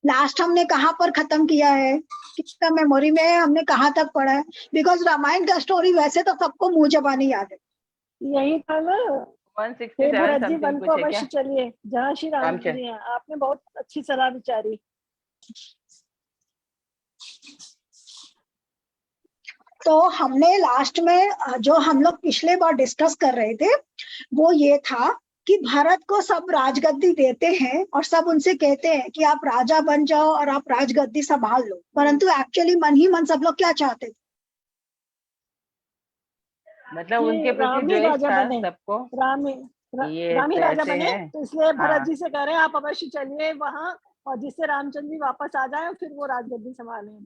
Last हमने कहाँ पर खत्म किया है, किसका मेमोरी में है, हमने कहाँ तक पढ़ा है? बिकॉज रामायण का स्टोरी वैसे तो सबको मुंह जबानी याद है। यही था ना। हे 167 भरत जी, समथिंग वन को कुछ है क्या? अवश्य चलिए जहाँ श्री राम जी हैं। आपने बहुत अच्छी सलाह विचारी। तो हमने लास्ट में जो हम लोग पिछले बार डिस्कस कर रहे थे वो ये था कि भारत को सब राजगद्दी देते हैं और सब उनसे कहते हैं कि आप राजा बन जाओ और आप राजगद्दी संभाल लो, परंतु एक्चुअली मन ही मन सब लोग क्या चाहते थे? मतलब कि उनके प्रति राम जो ही एक राजा था बने, सबको, राम ये ही तो राजा ऐसे बने। है। तो इसलिए भरत हाँ, जी से कह रहे हैं आप अवश्य चलिए वहां, और जिससे रामचंद्र जी वापस आ जाए फिर वो राजगद्दी संभालें।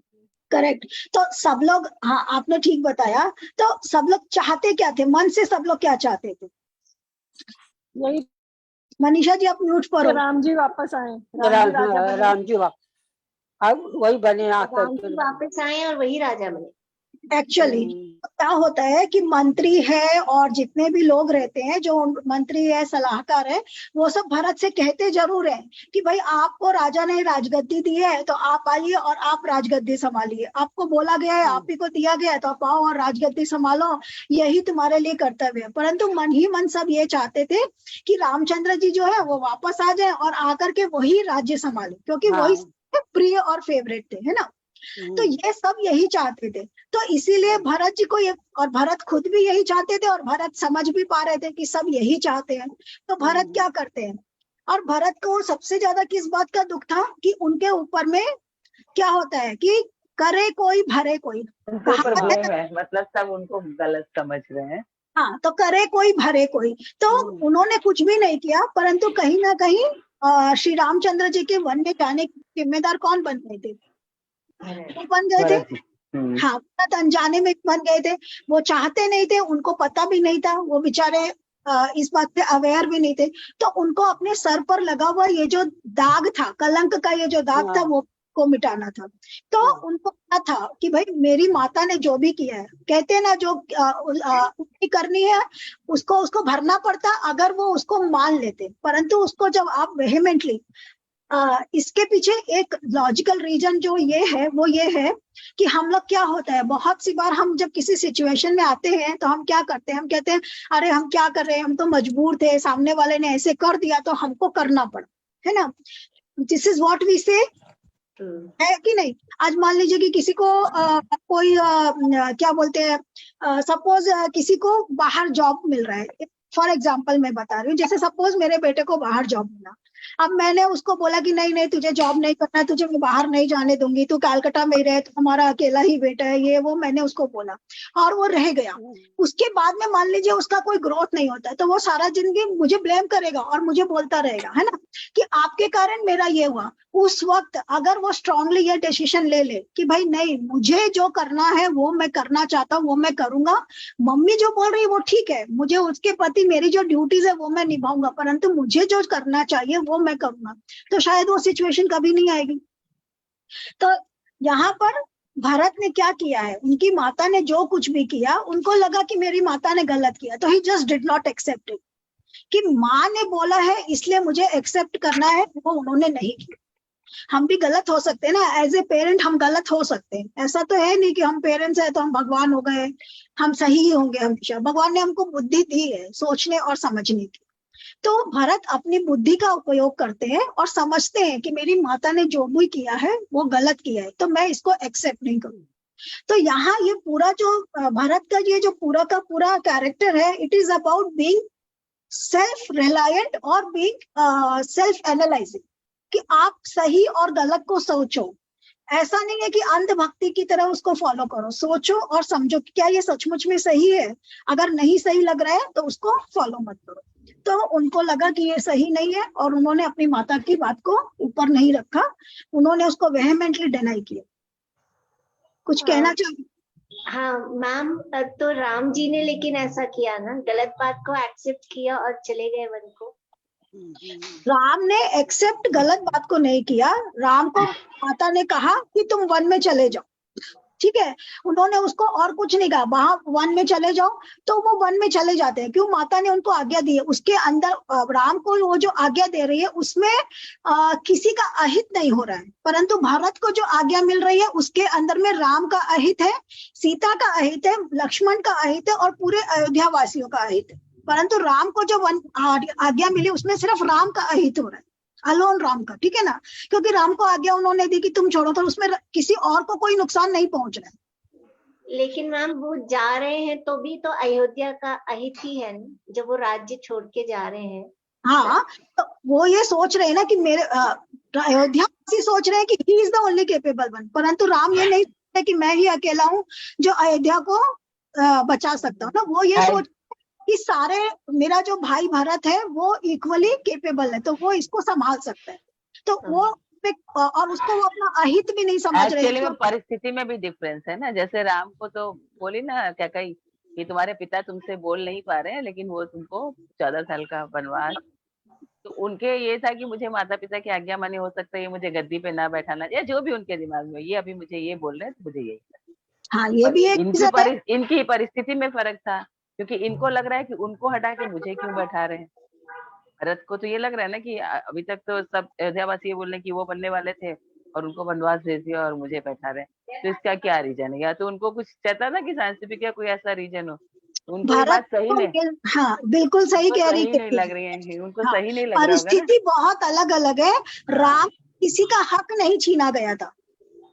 करेक्ट। तो सब लोग, हाँ आपने ठीक बताया, तो सब लोग चाहते क्या थे, मन से सब लोग क्या चाहते थे? यही मनीषा जी आप म्यूट पर हो। राम जी वापस आए, राम जी राजा बने। राम जी वापस वही बने आकर राम जी वापस आए और वही राजा बने। एक्चुअली क्या होता है कि मंत्री है और जितने भी लोग रहते हैं, जो मंत्री है, सलाहकार है, वो सब भरत से कहते जरूर है कि भाई आपको राजा ने राजगद्दी दी है तो आप आइए और आप राजगद्दी संभालिए, आपको बोला गया है, आप ही को दिया गया है तो आप आओ और राजगद्दी संभालो, यही तुम्हारे लिए कर्तव्य है। परंतु मन ही मन सब ये चाहते थे कि रामचंद्र जी जो है वो वापस आ जाए और आकर के वही राज्य संभाले, क्योंकि वही प्रिय और फेवरेट थे, है ना। तो ये सब यही चाहते थे। तो इसीलिए भरत जी को ये, और भरत खुद भी यही चाहते थे और भरत समझ भी पा रहे थे कि सब यही चाहते हैं। तो भरत क्या करते हैं, और भरत को सबसे ज्यादा किस बात का दुख था कि उनके ऊपर में क्या होता है कि करे कोई भरे कोई, उनके ऊपर ब्लेम है, मतलब सब उनको गलत समझ रहे हैं। हाँ, तो करे कोई भरे कोई। तो उन्होंने कुछ भी नहीं किया, परंतु कहीं ना कहीं श्री रामचंद्र जी के वन में जाने के जिम्मेदार कौन बन गए थे? वो बन गए थे। हाँ, बहुत अनजाने में बन गए थे। वो चाहते नहीं थे, उनको पता भी नहीं था, वो बेचारे इस बात से अवेयर भी नहीं थे। तो उनको अपने सर पर लगा हुआ ये जो दाग था, कलंक का ये जो दाग था, वो को मिटाना था। तो उनको क्या था कि भाई मेरी माता ने जो भी किया है, कहते हैं ना जो करनी है उसको भरना पड़ता अगर वो उसको मान लेते। परंतु उसको जब आप वेहेमेंटली, इसके पीछे एक लॉजिकल रीजन जो ये है वो ये है कि हम लोग क्या होता है, बहुत सी बार हम जब किसी सिचुएशन में आते हैं तो हम क्या करते हैं, हम कहते हैं अरे हम क्या कर रहे हैं, हम तो मजबूर थे, सामने वाले ने ऐसे कर दिया तो हमको करना पड़ा, है ना। दिस इज व्हाट वी से, है कि नहीं। आज मान लीजिए कि किसी को कोई क्या बोलते हैं, सपोज किसी को बाहर जॉब मिल रहा है, फॉर एग्जाम्पल मैं बता रही हूँ, जैसे सपोज मेरे बेटे को बाहर जॉब मिला। अब मैंने उसको बोला कि नहीं नहीं तुझे जॉब नहीं करना, तुझे मैं बाहर नहीं जाने दूंगी, तू कलकत्ता में ही रहे, तो हमारा अकेला ही बेटा है, ये वो मैंने उसको बोला और वो रह गया। उसके बाद में मान लीजिए उसका कोई ग्रोथ नहीं होता, तो वो सारा जिंदगी मुझे ब्लेम करेगा और मुझे बोलता रहेगा, है ना, कि आपके कारण मेरा ये हुआ। उस वक्त अगर वो स्ट्रांगली ये डिसीजन ले ले कि भाई नहीं, मुझे जो करना है वो मैं करना चाहता हूँ, वो मैं करूंगा, मम्मी जो बोल रही है वो ठीक है, मुझे उसके प्रति मेरी जो ड्यूटीज है वो मैं निभाऊंगा, परंतु मुझे जो करना चाहिए वो मैं करूंगा, तो शायद वो सिचुएशन कभी नहीं आएगी। तो यहाँ पर भारत ने क्या किया है, उनकी माता ने जो कुछ भी किया, उनको लगा कि मेरी माता ने गलत किया, तो he just did not accept it, कि माँ ने बोला है इसलिए मुझे एक्सेप्ट करना है, वो उन्होंने नहीं किया। हम भी गलत हो सकते हैं ना, एज ए पेरेंट हम गलत हो सकते हैं, ऐसा तो है नहीं कि हम पेरेंट्स हैं तो हम भगवान हो गए, हम सही ही होंगे हमेशा। भगवान ने हमको बुद्धि दी है सोचने और समझने की। तो भरत अपनी बुद्धि का उपयोग करते हैं और समझते हैं कि मेरी माता ने जो भी किया है वो गलत किया है, तो मैं इसको एक्सेप्ट नहीं करूँ। तो यहाँ ये पूरा जो भरत का ये जो पूरा का पूरा कैरेक्टर है, it is about being self reliant और बीइंग सेल्फ एनालाइजिंग, कि आप सही और गलत को सोचो। ऐसा नहीं है कि अंधभक्ति की तरह उसको फॉलो करो, सोचो और समझो कि क्या ये सचमुच में सही है, अगर नहीं सही लग रहा है तो उसको फॉलो मत करो। तो उनको लगा कि ये सही नहीं है और उन्होंने अपनी माता की बात को ऊपर नहीं रखा, उन्होंने उसको वेहेमेंटली डिनाई किया। कुछ कहना चाहिए? हाँ मैम, तो राम जी ने लेकिन ऐसा किया ना, गलत बात को एक्सेप्ट किया और चले गए वन को। राम ने एक्सेप्ट गलत बात को नहीं किया, राम को माता ने कहा कि तुम वन में चले जाओ, ठीक है, उन्होंने उसको और कुछ नहीं कहा, वहां वन में चले जाओ, तो वो वन में चले जाते हैं। क्यों? माता ने उनको आज्ञा दी है। उसके अंदर राम को वो जो आज्ञा दे रही है उसमें किसी का अहित नहीं हो रहा है, परंतु भरत को जो आज्ञा मिल रही है उसके अंदर में राम का अहित है, सीता का अहित है, लक्ष्मण का अहित है और पूरे अयोध्या वासियों का अहित है। परंतु राम को जो आज्ञा मिली उसमें सिर्फ राम का अहित हो रहा है, अलोन राम का, ठीक है ना, क्योंकि राम को आज्ञा उन्होंने दी कि तुम छोड़ो, तो उसमें किसी और को कोई नुकसान नहीं पहुंच रहा है। लेकिन मैम वो जा रहे हैं तो भी तो अयोध्या का अहित ही है ना, जब वो राज्य छोड़ के जा रहे हैं। हाँ, तो वो ये सोच रहे हैं ना कि मेरे अयोध्या वासी सोच रहे हैं कि he is the only capable one, परंतु राम ये नहीं सोचते कि मैं ही अकेला हूँ जो अयोध्या को बचा सकता हूँ ना, वो ये सोच कि सारे, मेरा जो भाई भरत है वो इक्वली केपेबल है, तो वो इसको संभाल सकता है, तो वो और उसको वो अपना अहित भी नहीं समझ रहे एक्चुअली में परिस्थिति में भी डिफरेंस है ना। जैसे राम को तो बोली ना क्या कही कि तुम्हारे पिता तुमसे बोल नहीं पा रहे हैं, लेकिन वो तुमको 14 साल का वनवास, तो उनके ये था कि मुझे माता पिता की आज्ञा मानी, हो सकता है ये मुझे गद्दी पे ना बैठाना, या जो भी उनके दिमाग में, ये अभी मुझे ये बोल रहे हैं तो मुझे यही था। हाँ, ये भी एक रीजन है। इनकी परिस्थिति में फर्क था, क्योंकि इनको लग रहा है कि उनको हटा के मुझे क्यों बैठा रहे हैं। भरत को तो ये लग रहा है ना कि अभी तक तो सब अयोध्यावासी ये बोल रहे हैं कि वो बनने वाले थे और उनको वनवास भेज दिया और मुझे बैठा रहे, तो इसका क्या रीजन है? या तो उनको कुछ चाहता ना कि साइंटिफिक या कोई ऐसा रीजन हो, उनको ये बात सही नहीं, हाँ बिल्कुल सही कह रही नहीं लग रही है, उनको हाँ, सही नहीं लग रहा होगा ना। परिस्थिति बहुत अलग अलग है। राम किसी का हक नहीं छीना गया था,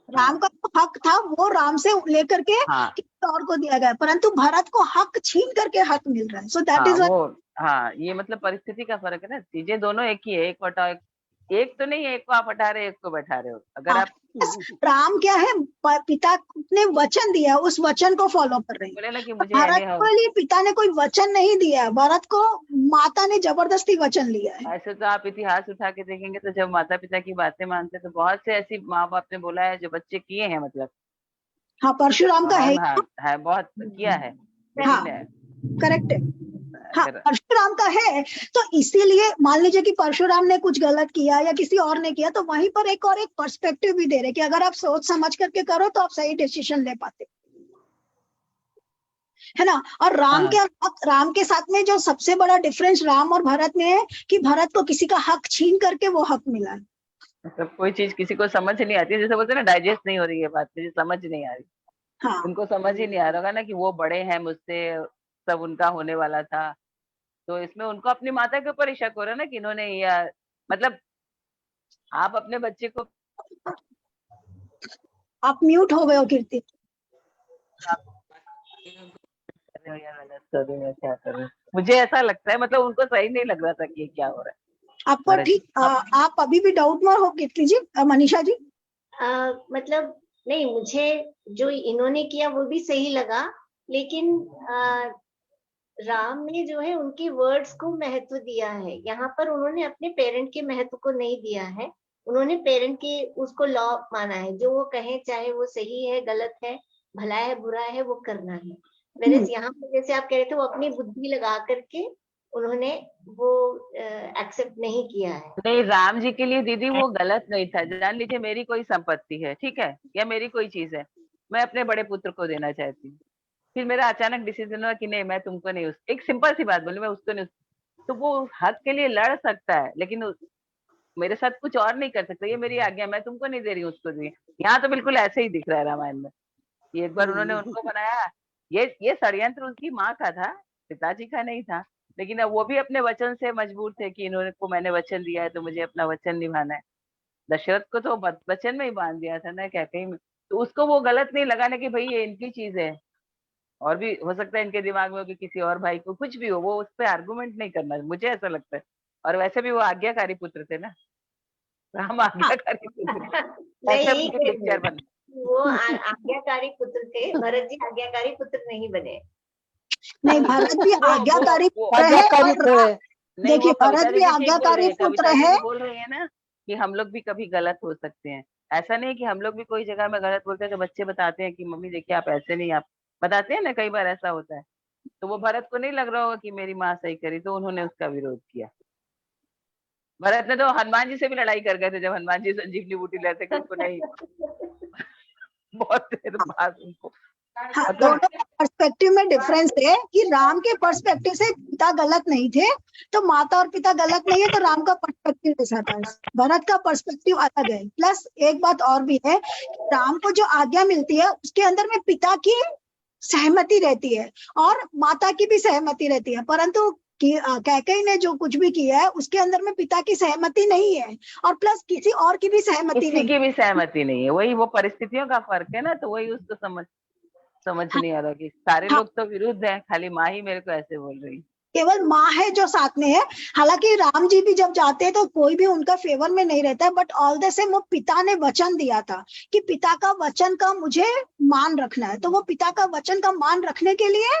राम का जो हक था वो राम से लेकर के किसी और को दिया गया, परंतु भरत को हक छीन करके हक मिल रहा है। सो दैट इज हाँ, ये मतलब परिस्थिति का फर्क है ना, चीजें दोनों एक ही है, एक हटाओ, एक तो नहीं है, एक को आप हटा रहे, एक को बैठा रहे हो। अगर आप राम क्या है, पिता ने वचन दिया, उस वचन को फॉलो कर रहे हैं। बोले ना कि मुझे भरत के लिए पिता ने कोई वचन नहीं दिया, भरत को माता ने जबरदस्ती वचन लिया है। ऐसे तो आप इतिहास उठा के देखेंगे तो जब माता पिता की बातें मानते तो बहुत से ऐसी माँ बाप ने बोला है जो बच्चे किए हैं, मतलब हाँ, परशुराम का है बहुत किया है। हाँ, करेक्ट है। हाँ, परशुराम का है, तो इसीलिए मान लीजिए कि परशुराम ने कुछ गलत किया या किसी और ने किया, तो वहीं पर एक और एक पर्सपेक्टिव भी दे रहे कि अगर आप सोच समझ करके करो तो आप सही डिसीजन ले पाते, है ना। और राम के साथ में जो सबसे बड़ा डिफरेंस राम और भरत में है कि भरत को किसी का हक छीन करके वो हक मिला है। मतलब कोई चीज किसी को समझ नहीं आती, जैसे बोलते हैं ना, डाइजेस्ट नहीं हो रही है बात, मुझे समझ नहीं आ रही। हाँ, उनको समझ ही नहीं आ रहा होगा ना कि वो बड़े हैं मुझसे, सब उनका होने वाला था, तो इसमें उनको अपनी माता के ऊपर ही शक हो रहा है ना कि इन्होंने, या मतलब आप अपने बच्चे को, आप म्यूट हो गए हो कीर्ति। क्या कर रहे हो, मुझे ऐसा लगता है, मतलब उनको सही नहीं लग रहा था कि क्या हो रहा है आपको। ठीक, आप अभी भी डाउट में हो कीर्ति जी, मनीषा जी? मतलब नहीं, मुझे जो इन्होंने किया वो भी सही लगा, लेकिन राम ने जो है उनके वर्ड्स को महत्व दिया है। यहाँ पर उन्होंने अपने पेरेंट के महत्व को नहीं दिया है, उन्होंने पेरेंट के उसको लॉ माना है, जो वो कहे, चाहे वो सही है गलत है, भला है बुरा है, वो करना है। वैसे यहाँ पर जैसे आप कह रहे थे, वो अपनी बुद्धि लगा करके उन्होंने वो एक्सेप्ट नहीं किया है। नहीं, राम जी के लिए दीदी वो गलत नहीं था। जान लीजिए मेरी कोई संपत्ति है, ठीक है, या मेरी कोई चीज है, मैं अपने बड़े पुत्र को देना चाहती हूँ, फिर मेरा अचानक डिसीजन हुआ कि नहीं, मैं तुमको नहीं, एक सिंपल सी बात बोली, मैं उसको नहीं, तो वो हक के लिए लड़ सकता है, लेकिन मेरे साथ कुछ और नहीं कर सकता, ये मेरी आज्ञा, मैं तुमको नहीं दे रही हूँ, उसको दी। यहाँ तो बिल्कुल ऐसे ही दिख रहा है रामायण में, कि एक बार उन्होंने उनको बनाया, ये षड्यंत्र उसकी माँ का था, पिताजी का नहीं था, लेकिन अब वो भी अपने वचन से मजबूर थे कि इन्होंने को मैंने वचन दिया है तो मुझे अपना वचन निभाना है। दशरथ को तो वचन में ही बांध दिया था ना, कहते ही, तो उसको वो गलत नहीं लगा ना कि भाई ये इनकी चीज है, और भी हो सकता है इनके दिमाग में हो कि किसी और भाई को कुछ भी हो, वो उस पर आर्गुमेंट नहीं करना, मुझे ऐसा लगता है। और वैसे भी वो आज्ञाकारी पुत्र थे ना, राम आज्ञाकारी पुत्र थे, वो आज्ञाकारी पुत्र थे, भरत जी आज्ञाकारी पुत्र नहीं बने। नहीं, भरत भी आज्ञाकारी पुत्र है। देखिए, भरत भी आज्ञाकारी पुत्र है। बोल रही है ना कि हम लोग भी कभी गलत हो सकते हैं, ऐसा नहीं कि हम लोग भी कोई जगह में गलत बोलते हैं, तो बच्चे बताते हैं कि मम्मी देखिए आप ऐसे नहीं, आप बताते हैं ना, कई बार ऐसा होता है, तो वो भरत को नहीं लग रहा होगा कि मेरी माँ सही करी, तो उन्होंने उसका विरोध किया। भरत ने तो हनुमान जी से भी लड़ाई कर गए थे, जब हनुमान जी संजीवनी बूटी लेते कि उनको नहीं बहुत देर बाद उनको हाँ, मतलब दोनों पर्सपेक्टिव में डिफरेंस है कि राम के पर्सपेक्टिव से पिता गलत नहीं थे, तो माता और पिता गलत नहीं है, तो राम का पर्सपेक्टिव ऐसा था। भरत का पर्सपेक्टिव अलग है। प्लस एक बात और भी है, राम को जो आज्ञा मिलती है उसके अंदर में पिता की सहमति रहती है और माता की भी सहमति रहती है, परंतु कैकेयी ने जो कुछ भी किया है उसके अंदर में पिता की सहमति नहीं है और प्लस किसी और की भी सहमति किसी नहीं। की भी सहमति नहीं है, वही वो परिस्थितियों का फर्क है ना, तो वही उसको समझ नहीं आ रहा कि सारे हाँ, लोग तो विरुद्ध हैं, खाली माँ ही मेरे को ऐसे बोल रही। केवल माँ है जो साथ में है। हालांकि राम जी भी जब जाते हैं तो कोई भी उनका फेवर में नहीं रहता है, बट ऑल द सेम वो पिता ने वचन दिया था कि पिता का वचन का मुझे मान रखना है, तो वो पिता का वचन का मान रखने के लिए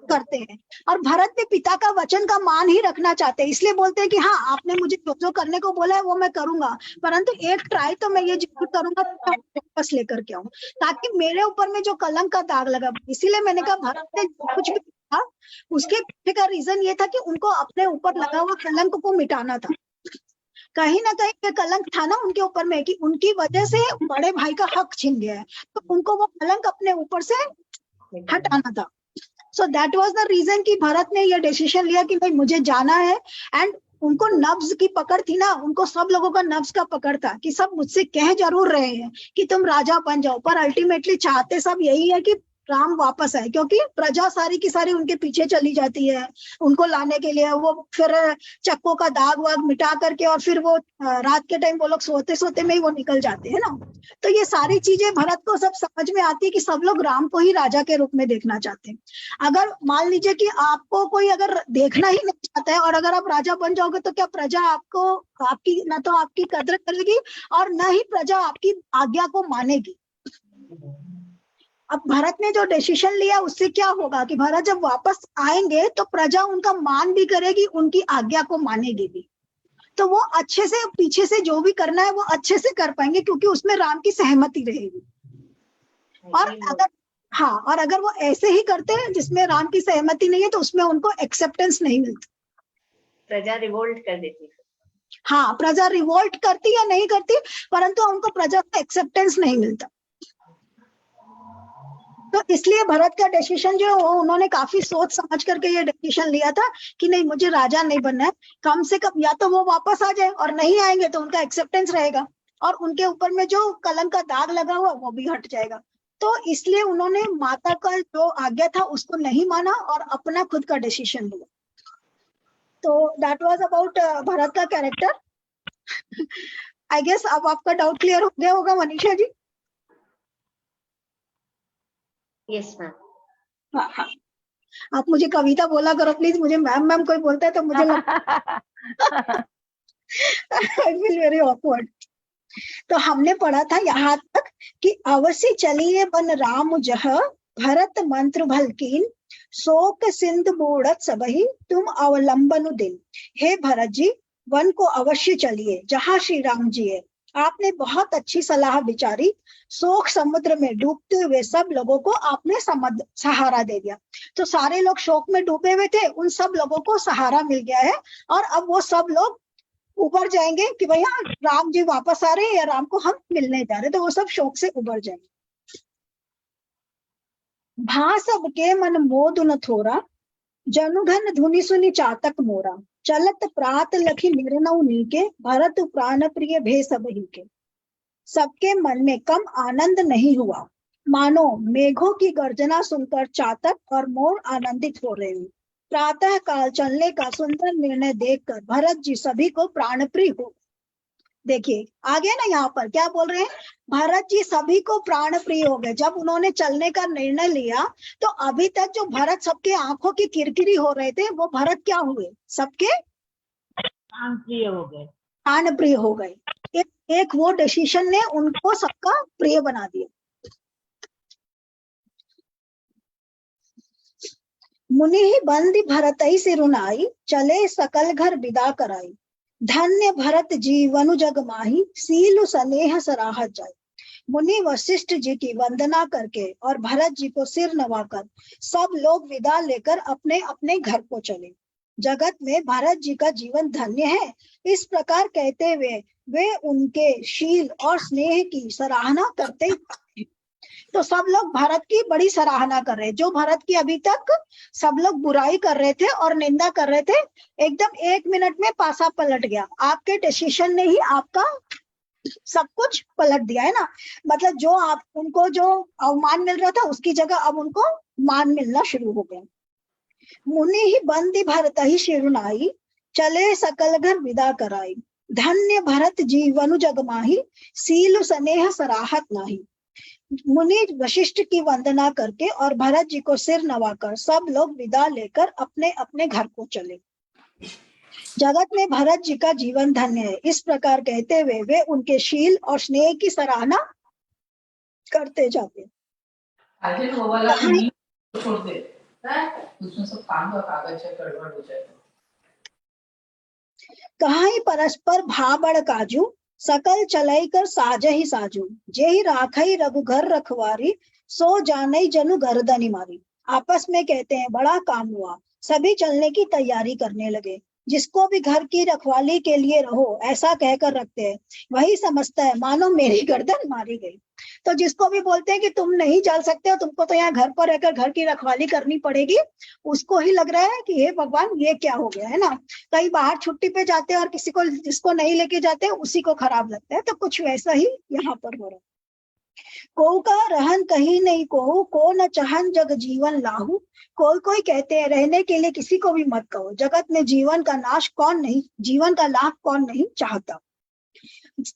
करते हैं। और भरत भी पिता का वचन का मान ही रखना चाहते हैं, इसलिए बोलते हैं कि हाँ आपने मुझे जो जो करने को बोला है वो मैं करूंगा, परंतु एक ट्राई तो मैं ये जरूर करूंगा कि वापस लेकर के आऊं, ताकि मेरे ऊपर में जो कलंक का दाग लगा। इसीलिए मैंने कहा भरत ने जो कुछ भी किया उसके पीछे का रीजन ये था कि उनको अपने ऊपर लगा हुआ कलंक को मिटाना था। कहीं ना कहीं ये कलंक था ना उनके ऊपर में कि उनकी वजह से बड़े भाई का हक छिन गया है, तो उनको वो कलंक अपने ऊपर से हटाना था। So that was the reason कि भरत ने ये डिसीजन लिया कि भाई मुझे जाना है। एंड उनको नब्ज की पकड़ थी ना, उनको सब लोगों का नब्ज का पकड़ था कि सब मुझसे कह जरूर रहे हैं कि तुम राजा बन जाओ, पर अल्टीमेटली चाहते सब यही है कि राम वापस आए, क्योंकि प्रजा सारी की सारी उनके पीछे चली जाती है उनको लाने के लिए। वो फिर चक्कों का दाग वाग मिटा करके और फिर वो रात के टाइम वो लोग सोते सोते में ही वो निकल जाते हैं ना। तो ये सारी चीजें भरत को सब समझ में आती है कि सब लोग राम को ही राजा के रूप में देखना चाहते हैं। अगर मान लीजिए कि आपको कोई अगर देखना ही नहीं चाहता है और अगर आप राजा बन जाओगे तो क्या प्रजा आपको आपकी न तो आपकी कदर करेगी और न ही प्रजा आपकी आज्ञा को मानेगी। अब भरत ने जो डिसीजन लिया उससे क्या होगा कि भरत जब वापस आएंगे तो प्रजा उनका मान भी करेगी, उनकी आज्ञा को मानेगी भी, तो वो अच्छे से पीछे से जो भी करना है वो अच्छे से कर पाएंगे क्योंकि उसमें राम की सहमति रहेगी। और अगर हाँ, और अगर वो ऐसे ही करते हैं जिसमें राम की सहमति नहीं है तो उसमें उनको एक्सेप्टेंस नहीं मिलती, प्रजा रिवोल्ट कर देती। हाँ, प्रजा रिवोल्ट करती या नहीं करती, परंतु उनको प्रजा का एक्सेप्टेंस नहीं मिलता। तो इसलिए भरत का डिसीजन जो उन्होंने काफी सोच समझ करके ये डिसीजन लिया था कि नहीं मुझे राजा नहीं बनना है, कम से कम या तो वो वापस आ जाए और नहीं आएंगे तो उनका एक्सेप्टेंस रहेगा और उनके ऊपर में जो कलंक का दाग लगा हुआ वो भी हट जाएगा। तो इसलिए उन्होंने माता का जो आज्ञा था उसको नहीं माना और अपना खुद का डिसीजन लिया। तो दैट वाज अबाउट भरत का कैरेक्टर। आई गेस अब आपका डाउट क्लियर हो गया होगा मनीषा जी। Yes ma'am. हाँ हाँ, आप मुझे कविता बोला करो प्लीज, मुझे मैम मैम कोई बोलता है तो मुझे आई फील वेरी ऑकवर्ड। तो हमने पढ़ा था यहाँ तक कि अवश्य चलिए बन राम जह, भरत मंत्र भलकीन, शोक सिंध बूढ़त सबही, तुम अवलंबन दिन। हे भरत जी, वन को अवश्य चलिए जहाँ श्री राम जी है। आपने बहुत अच्छी सलाह विचारी, शोक समुद्र में डूबते हुए सब लोगों को आपने सहारा दे दिया। तो सारे लोग शोक में डूबे हुए थे, उन सब लोगों को सहारा मिल गया है और अब वो सब लोग उबर जाएंगे कि भैया राम जी वापस आ रहे हैं या राम को हम मिलने जा रहे हैं, तो वो सब शोक से उबर जाएंगे। भा सबके मन मोद न थोरा, जनुघन धुनि सुनि चातक मोरा, चलत प्रात लखी निर्नौ नीके, भरत प्राण प्रिय भे सबही के। सबके मन में कम आनंद नहीं हुआ, मानो मेघों की गर्जना सुनकर चातक और मोर आनंदित हो रहे हैं। प्रातः काल चलने का सुंदर निर्णय देखकर भरत जी सभी को प्राण प्रिय हो। देखिए आगे ना यहाँ पर क्या बोल रहे हैं, भरत जी सभी को प्राण प्रिय हो गए। जब उन्होंने चलने का निर्णय लिया तो अभी तक जो भरत सबके आंखों की किरकिरी हो रहे थे वो भरत क्या हुए, सबके प्राण प्रिय हो गए। प्राण प्रिय हो गए। एक वो डिसीजन ने उनको सबका प्रिय बना दिया। मुनि ही बंदी भरतई से रुनाई, चले सकल घर विदा कराई। धन्य भरत जीवनु जग माही, सीलु स्नेह सराहत जाए। मुनि वशिष्ठ जी की वंदना करके और भरत जी को सिर नवाकर सब लोग विदा लेकर अपने अपने घर को चले। जगत में भरत जी का जीवन धन्य है, इस प्रकार कहते हुए वे उनके शील और स्नेह की सराहना करते तो सब लोग भरत की बड़ी सराहना कर रहे हैं। जो भरत की अभी तक सब लोग बुराई कर रहे थे और निंदा कर रहे थे, एकदम 1 मिनट में पासा पलट गया। आपके डिसीजन ने ही आपका सब कुछ पलट दिया है ना। मतलब जो आप उनको जो अवमान मिल रहा था उसकी जगह अब उनको मान मिलना शुरू हो गया। मुनि ही बंदी भरत ही शिरुनाई, चले सकल घर विदा कराई। धन्य भरत जीवनु जग माही, सील स्नेह सराहत नाही। मुनि वशिष्ठ की वंदना करके और भरत जी को सिर नवाकर सब लोग विदा लेकर अपने अपने घर को चले। जगत में भरत जी का जीवन धन्य है, इस प्रकार कहते हुए वे उनके शील और स्नेह की सराहना करते जाते। आखिर वो वाला कहानी नहीं छोड़ दे, उसमें सब काम का कागज है, गड़बड़ हो जाए। कहाई परस्पर भाबड़ काजू, सकल चलाई कर साज ही साजू। जेहि राखई रघु घर रखवारी, सो जानई जनु गर्दनी मारी। आपस में कहते हैं बड़ा काम हुआ, सभी चलने की तैयारी करने लगे। जिसको भी घर की रखवाली के लिए रहो ऐसा कहकर रखते हैं, वही समझता है मानो मेरी गर्दन मारी गई। तो जिसको भी बोलते हैं कि तुम नहीं चल सकते हो, तुमको तो यहाँ घर पर रहकर घर की रखवाली करनी पड़ेगी, उसको ही लग रहा है कि हे भगवान ये क्या हो गया है ना। कहीं बाहर छुट्टी पे जाते हैं और किसी को जिसको नहीं लेके जाते उसी को खराब लगता है, तो कुछ वैसा ही यहाँ पर हो रहा है। को का रहन कहीं नहीं कोहू, को न चाहन जग जीवन लाहू। कोई कोई कहते हैं रहने के लिए किसी को भी मत कहो, जगत में जीवन का नाश कौन नहीं, जीवन का लाभ कौन नहीं चाहता।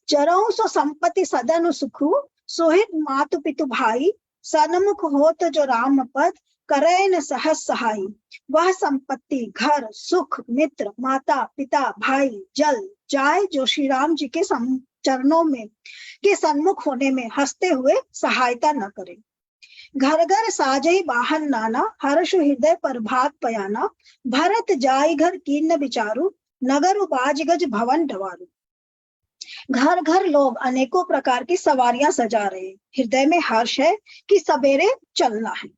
चरऊ सो संपत्ति सदन सुखू, सोहित मातु पितु भाई। सन्मुख होत जो राम पद, करे न सहस सहाई। वह संपत्ति घर सुख मित्र माता पिता भाई जल जाए जो श्री राम जी के चरणों में के सन्मुख होने में हंसते हुए सहायता न करे। घर घर साजई वाहन नाना, हर्ष हृदय पर भाग पयाना। भरत जाय घर कीन विचारू, नगर बाज गज भवन डवारू। घर घर लोग अनेकों प्रकार की सवारियां सजा रहे, हृदय में हर्ष है कि सवेरे चलना है।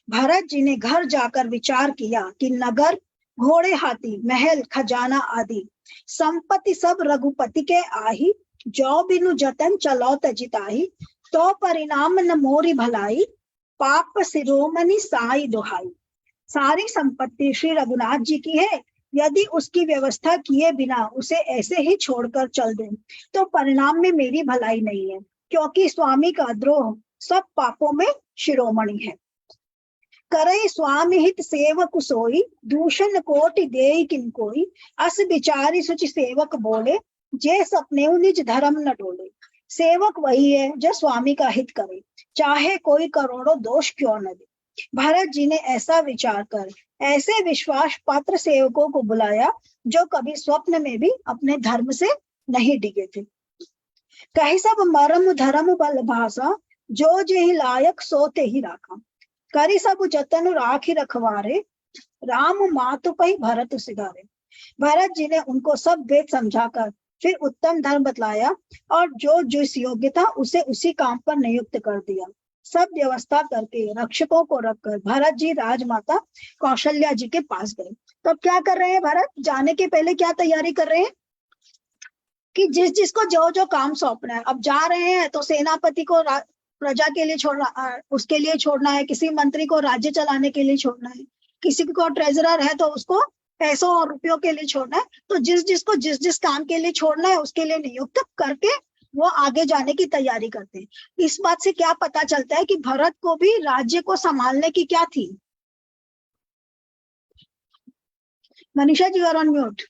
भरत जी ने घर जाकर विचार किया कि नगर घोड़े हाथी महल खजाना आदि संपत्ति सब रघुपति के आही। जो बिनु जतन चलो तजिताही, तो परिणाम न मोरी भलाई। पाप शिरोमणि साई दुहाई। सारी संपत्ति श्री रघुनाथ जी की है, यदि उसकी व्यवस्था किए बिना उसे ऐसे ही छोड़कर चल दें तो परिणाम में मेरी भलाई नहीं है, क्योंकि स्वामी का द्रोह सब पापों में शिरोमणि है। करे स्वामी हित सेवक सोई, दूषण कोटि देई किन कोई। अस विचारी सुचि सेवक बोले, जे सपने निज धर्म न डोले। सेवक वही है जो स्वामी का हित करे, चाहे कोई करोड़ों दोष क्यों न दे। भरत जी ने ऐसा विचार कर ऐसे विश्वास पात्र सेवकों को बुलाया जो कभी स्वप्न में भी अपने धर्म से नहीं डिगे थे। कही सब मरम धर्म बल भाषा, जो जेहि लायक सोते ही राखा। करी सब जतन राखी रखवारे, राम मातु पही भरत सिधारे। भरत जी ने उनको सब वेद समझाकर फिर उत्तम धर्म बतलाया और जो जिस योग्य था उसे उसी काम पर नियुक्त कर दिया। सब व्यवस्था करके रक्षकों को रखकर भरत जी राजमाता कौशल्या जी के पास गए। तो क्या कर रहे हैं भरत, जाने के पहले क्या तैयारी कर रहे हैं कि जिस जिसको जो जो काम सौंपना है। अब जा रहे हैं तो सेनापति को प्रजा के लिए छोड़ना, उसके लिए छोड़ना है, किसी मंत्री को राज्य चलाने के लिए छोड़ना है, किसी को ट्रेजरर है तो उसको पैसों और रुपयों के लिए छोड़ना है। तो जिस जिसको जिस जिस काम के लिए छोड़ना है उसके लिए नियुक्त करके वो आगे जाने की तैयारी करते हैं। इस बात से क्या पता चलता है कि भरत को भी राज्य को संभालने की क्या थी। Manisha ji, on mute.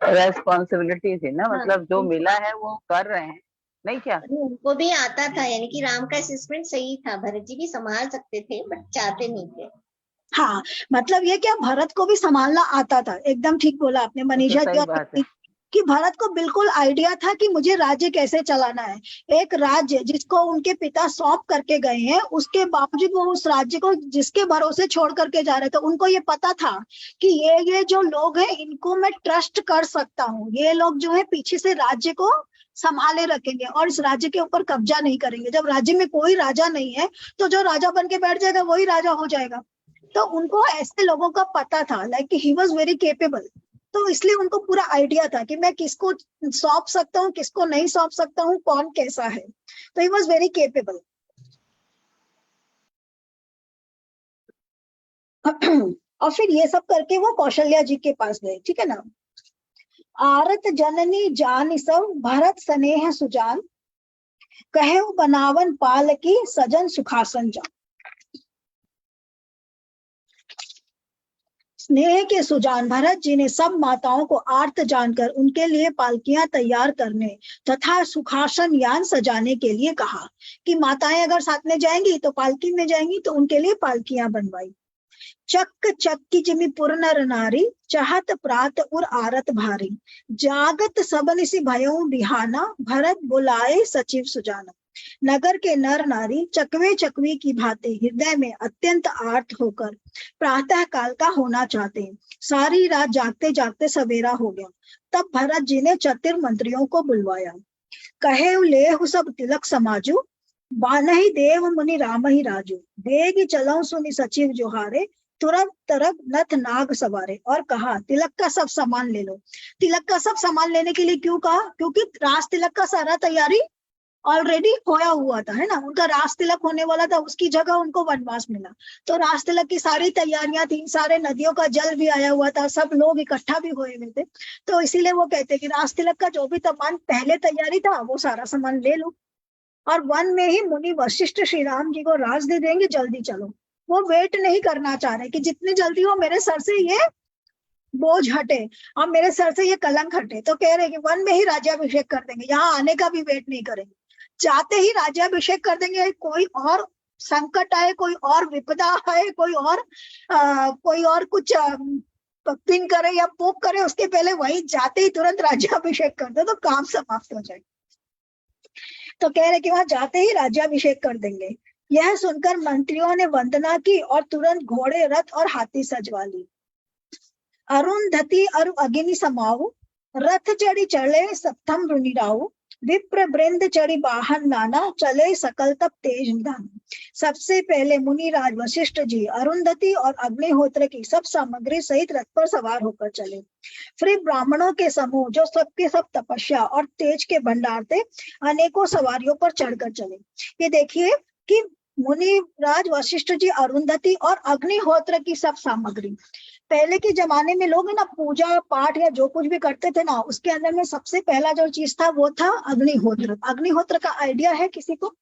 Responsibility थी ना, मतलब जो मिला है वो कर रहे हैं, नहीं क्या? उनको भी आता था, यानी कि राम का असेसमेंट सही था, भरत जी भी संभाल सकते थे बट चाहते नहीं थे। हाँ, मतलब ये क्या भरत को भी संभालना आता था। एकदम ठीक बोला आपने मनीषा जी, कि भरत को बिल्कुल आइडिया था कि मुझे राज्य कैसे चलाना है। एक राज्य जिसको उनके पिता सौंप करके गए हैं, उसके बावजूद वो उस राज्य को जिसके भरोसे छोड़ करके जा रहे थे, उनको ये पता था कि ये जो लोग हैं इनको मैं ट्रस्ट कर सकता हूँ, ये लोग जो है पीछे से राज्य को संभाले रखेंगे और इस राज्य के ऊपर कब्जा नहीं करेंगे। जब राज्य में कोई राजा नहीं है तो जो राजा बन के बैठ जाएगा वही राजा हो जाएगा। तो उनको ऐसे लोगों का पता था, like he was very capable. तो इसलिए उनको पूरा आइडिया था कि मैं किसको सौंप सकता हूँ, किसको नहीं सौंप सकता हूँ, कौन कैसा है। तो ही वॉज वेरी केपेबल। और फिर ये सब करके वो कौशल्या जी के पास गए, ठीक है ना। आरत जननी जान सब भरत स्नेह सुजान, कहे बनावन पाल की सजन सुखासन जान। स्नेह के सुजान भरत जी ने सब माताओं को आर्त जानकर उनके लिए पालकियां तैयार करने तथा सुखासन यान सजाने के लिए कहा कि माताएं अगर साथ में जाएंगी तो पालकी में जाएंगी, तो उनके लिए पालकियां बनवाई। चक चक्की जिमि पुर नर नारी, चाहत प्रात उर आरत भारी, जागत सबन सी भयऊ बिहाना, भरत बुलाए सचिव सुजाना। नगर के नर नारी चकवे चकवी की भांति हृदय में अत्यंत आर्त होकर प्रातः काल का होना चाहते हैं। सारी रात जागते जागते सवेरा हो गया। तब भरत जी ने चतुर मंत्रियों को बुलवाया। कहे लेहु सब तिलक समाजू, बानहि देव मुनि राम ही राजू, बेग चलऊ सुनि सचिव जोहारे, तुरंत तरक नथ नाग सवारे। और कहा तिलक का सब सामान ले लो। तिलक का सब सामान लेने के लिए क्यों कहा? क्योंकि रास तिलक का सारा तैयारी ऑलरेडी होया हुआ था, है ना। उनका रास तिलक होने वाला था, उसकी जगह उनको वनवास मिला, तो रास तिलक की सारी तैयारियां थी, सारे नदियों का जल भी आया हुआ था, सब लोग इकट्ठा भी हुए हुए थे। तो इसीलिए वो कहते हैं कि रास तिलक का जो भी सामान पहले तैयारी था वो सारा सामान ले लो। और वन में ही मुनि वशिष्ठ श्री राम जी को राज दे देंगे, जल्दी चलो। वो वेट नहीं करना चाह रहे कि जितनी जल्दी हो मेरे सर से ये बोझ हटे और मेरे सर से ये कलंक हटे। तो कह रहे कि वन में ही राज्याभिषेक कर देंगे, यहाँ आने का भी वेट नहीं करेंगे, जाते ही राज्याभिषेक कर देंगे। कोई और संकट आए, कोई और विपदा आए, कोई और कुछ पिन करे या पोक करे, उसके पहले वही जाते ही तुरंत राज्याभिषेक कर दो तो काम समाप्त हो जाए। तो कह रहे कि वहां जाते ही राज्याभिषेक कर देंगे। यह सुनकर मंत्रियों ने वंदना की और तुरंत घोड़े, रथ और हाथी सजवा ली। अरुंधति अरु अग्नि समाऊ, रथ चढ़ी चले सप्तम रुनिराऊ, विप्र वृंद चढ़ी वाहन नाना, चले सकल तप तेज निधान। सबसे पहले मुनिराज वशिष्ठ जी अरुंधति और अग्निहोत्र की सब सामग्री सहित रथ पर सवार होकर चले। फिर ब्राह्मणों के समूह जो सबके सब तपस्या और तेज के भंडार थे, अनेकों सवारियों पर चढ़कर चले। ये देखिए कि मुनिराज वशिष्ठ जी अरुंधति और अग्निहोत्र की सब सामग्री, पहले के जमाने में लोग ना पूजा पाठ या जो कुछ भी करते थे ना, उसके अंदर में सबसे पहला जो चीज था वो था अग्निहोत्र। अग्निहोत्र का आइडिया है किसी को?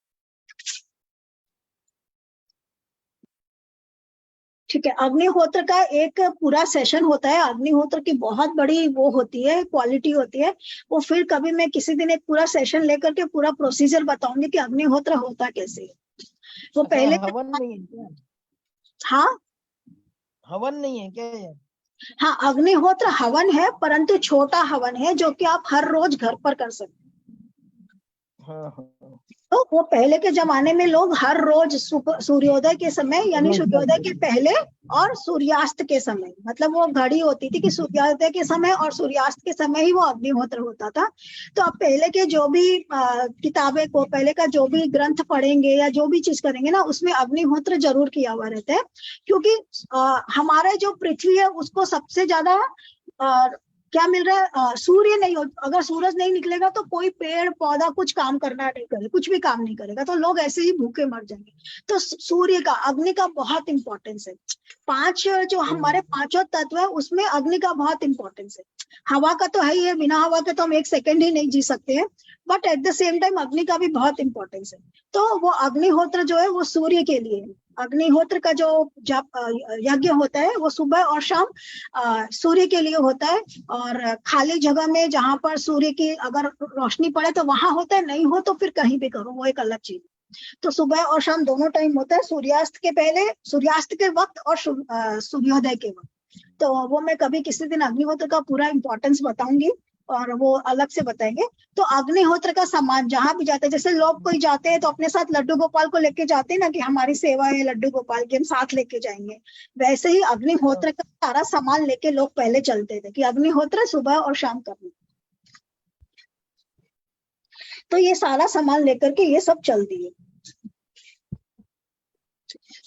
ठीक है, अग्निहोत्र का एक पूरा सेशन होता है। अग्निहोत्र की बहुत बड़ी वो होती है, क्वालिटी होती है वो। फिर कभी मैं किसी दिन एक पूरा सेशन लेकर के पूरा प्रोसीजर बताऊंगी कि अग्निहोत्र होता कैसे है। वो पहले हवन नहीं है क्या? हाँ, हवन नहीं है क्या ये? हाँ, अग्निहोत्र हवन है, परंतु छोटा हवन है जो कि आप हर रोज घर पर कर सकते हैं। हाँ। तो वो पहले के जमाने में लोग हर रोज सूर्योदय के समय, यानी सूर्योदय के पहले और सूर्यास्त के समय, मतलब वो घड़ी होती थी कि सूर्योदय के समय और सूर्यास्त के समय ही वो अग्निहोत्र होता था। तो अब पहले के जो भी किताबें को, पहले का जो भी ग्रंथ पढ़ेंगे या जो भी चीज करेंगे ना, उसमें अग्निहोत्र जरूर किया हुआ रहता है। क्योंकि हमारे जो पृथ्वी है उसको सबसे ज्यादा क्या मिल रहा है? सूर्य नहीं हो, अगर सूरज नहीं निकलेगा तो कोई पेड़ पौधा कुछ काम करना नहीं करे, कुछ भी काम नहीं करेगा, तो लोग ऐसे ही भूखे मर जाएंगे। तो सूर्य का, अग्नि का बहुत इंपॉर्टेंस है। पांच जो हमारे पांचों तत्व है उसमें अग्नि का बहुत इंपॉर्टेंस है। हवा का तो है ही है, बिना हवा के तो हम एक सेकंड ही नहीं जी सकते हैं, but at the same time अग्नि का भी बहुत इंपॉर्टेंस है। तो वो अग्निहोत्र जो है वो सूर्य के लिए है। अग्निहोत्र का जो यज्ञ होता है वो सुबह और शाम सूर्य के लिए होता है। और खाली जगह में जहां पर सूर्य की अगर रोशनी पड़े तो वहां होता है, नहीं हो तो फिर कहीं भी करो, वो एक अलग चीज। तो सुबह और शाम दोनों टाइम होता है, सूर्यास्त के पहले, सूर्यास्त के वक्त और सूर्योदय के वक्त। तो वो मैं कभी किसी दिन अग्निहोत्र का पूरा इंपॉर्टेंस बताऊंगी और वो अलग से बताएंगे। तो अग्निहोत्र का सामान जहां भी जाते हैं, जैसे लोग कोई जाते हैं तो अपने साथ लड्डू गोपाल को लेके जाते हैं ना, कि हमारी सेवा है लड्डू गोपाल की, हम साथ लेके जाएंगे। वैसे ही अग्निहोत्र का सारा सामान लेके लोग पहले चलते थे कि अग्निहोत्र सुबह और शाम करना। तो ये सारा सामान लेकर के ये सब चल दिए।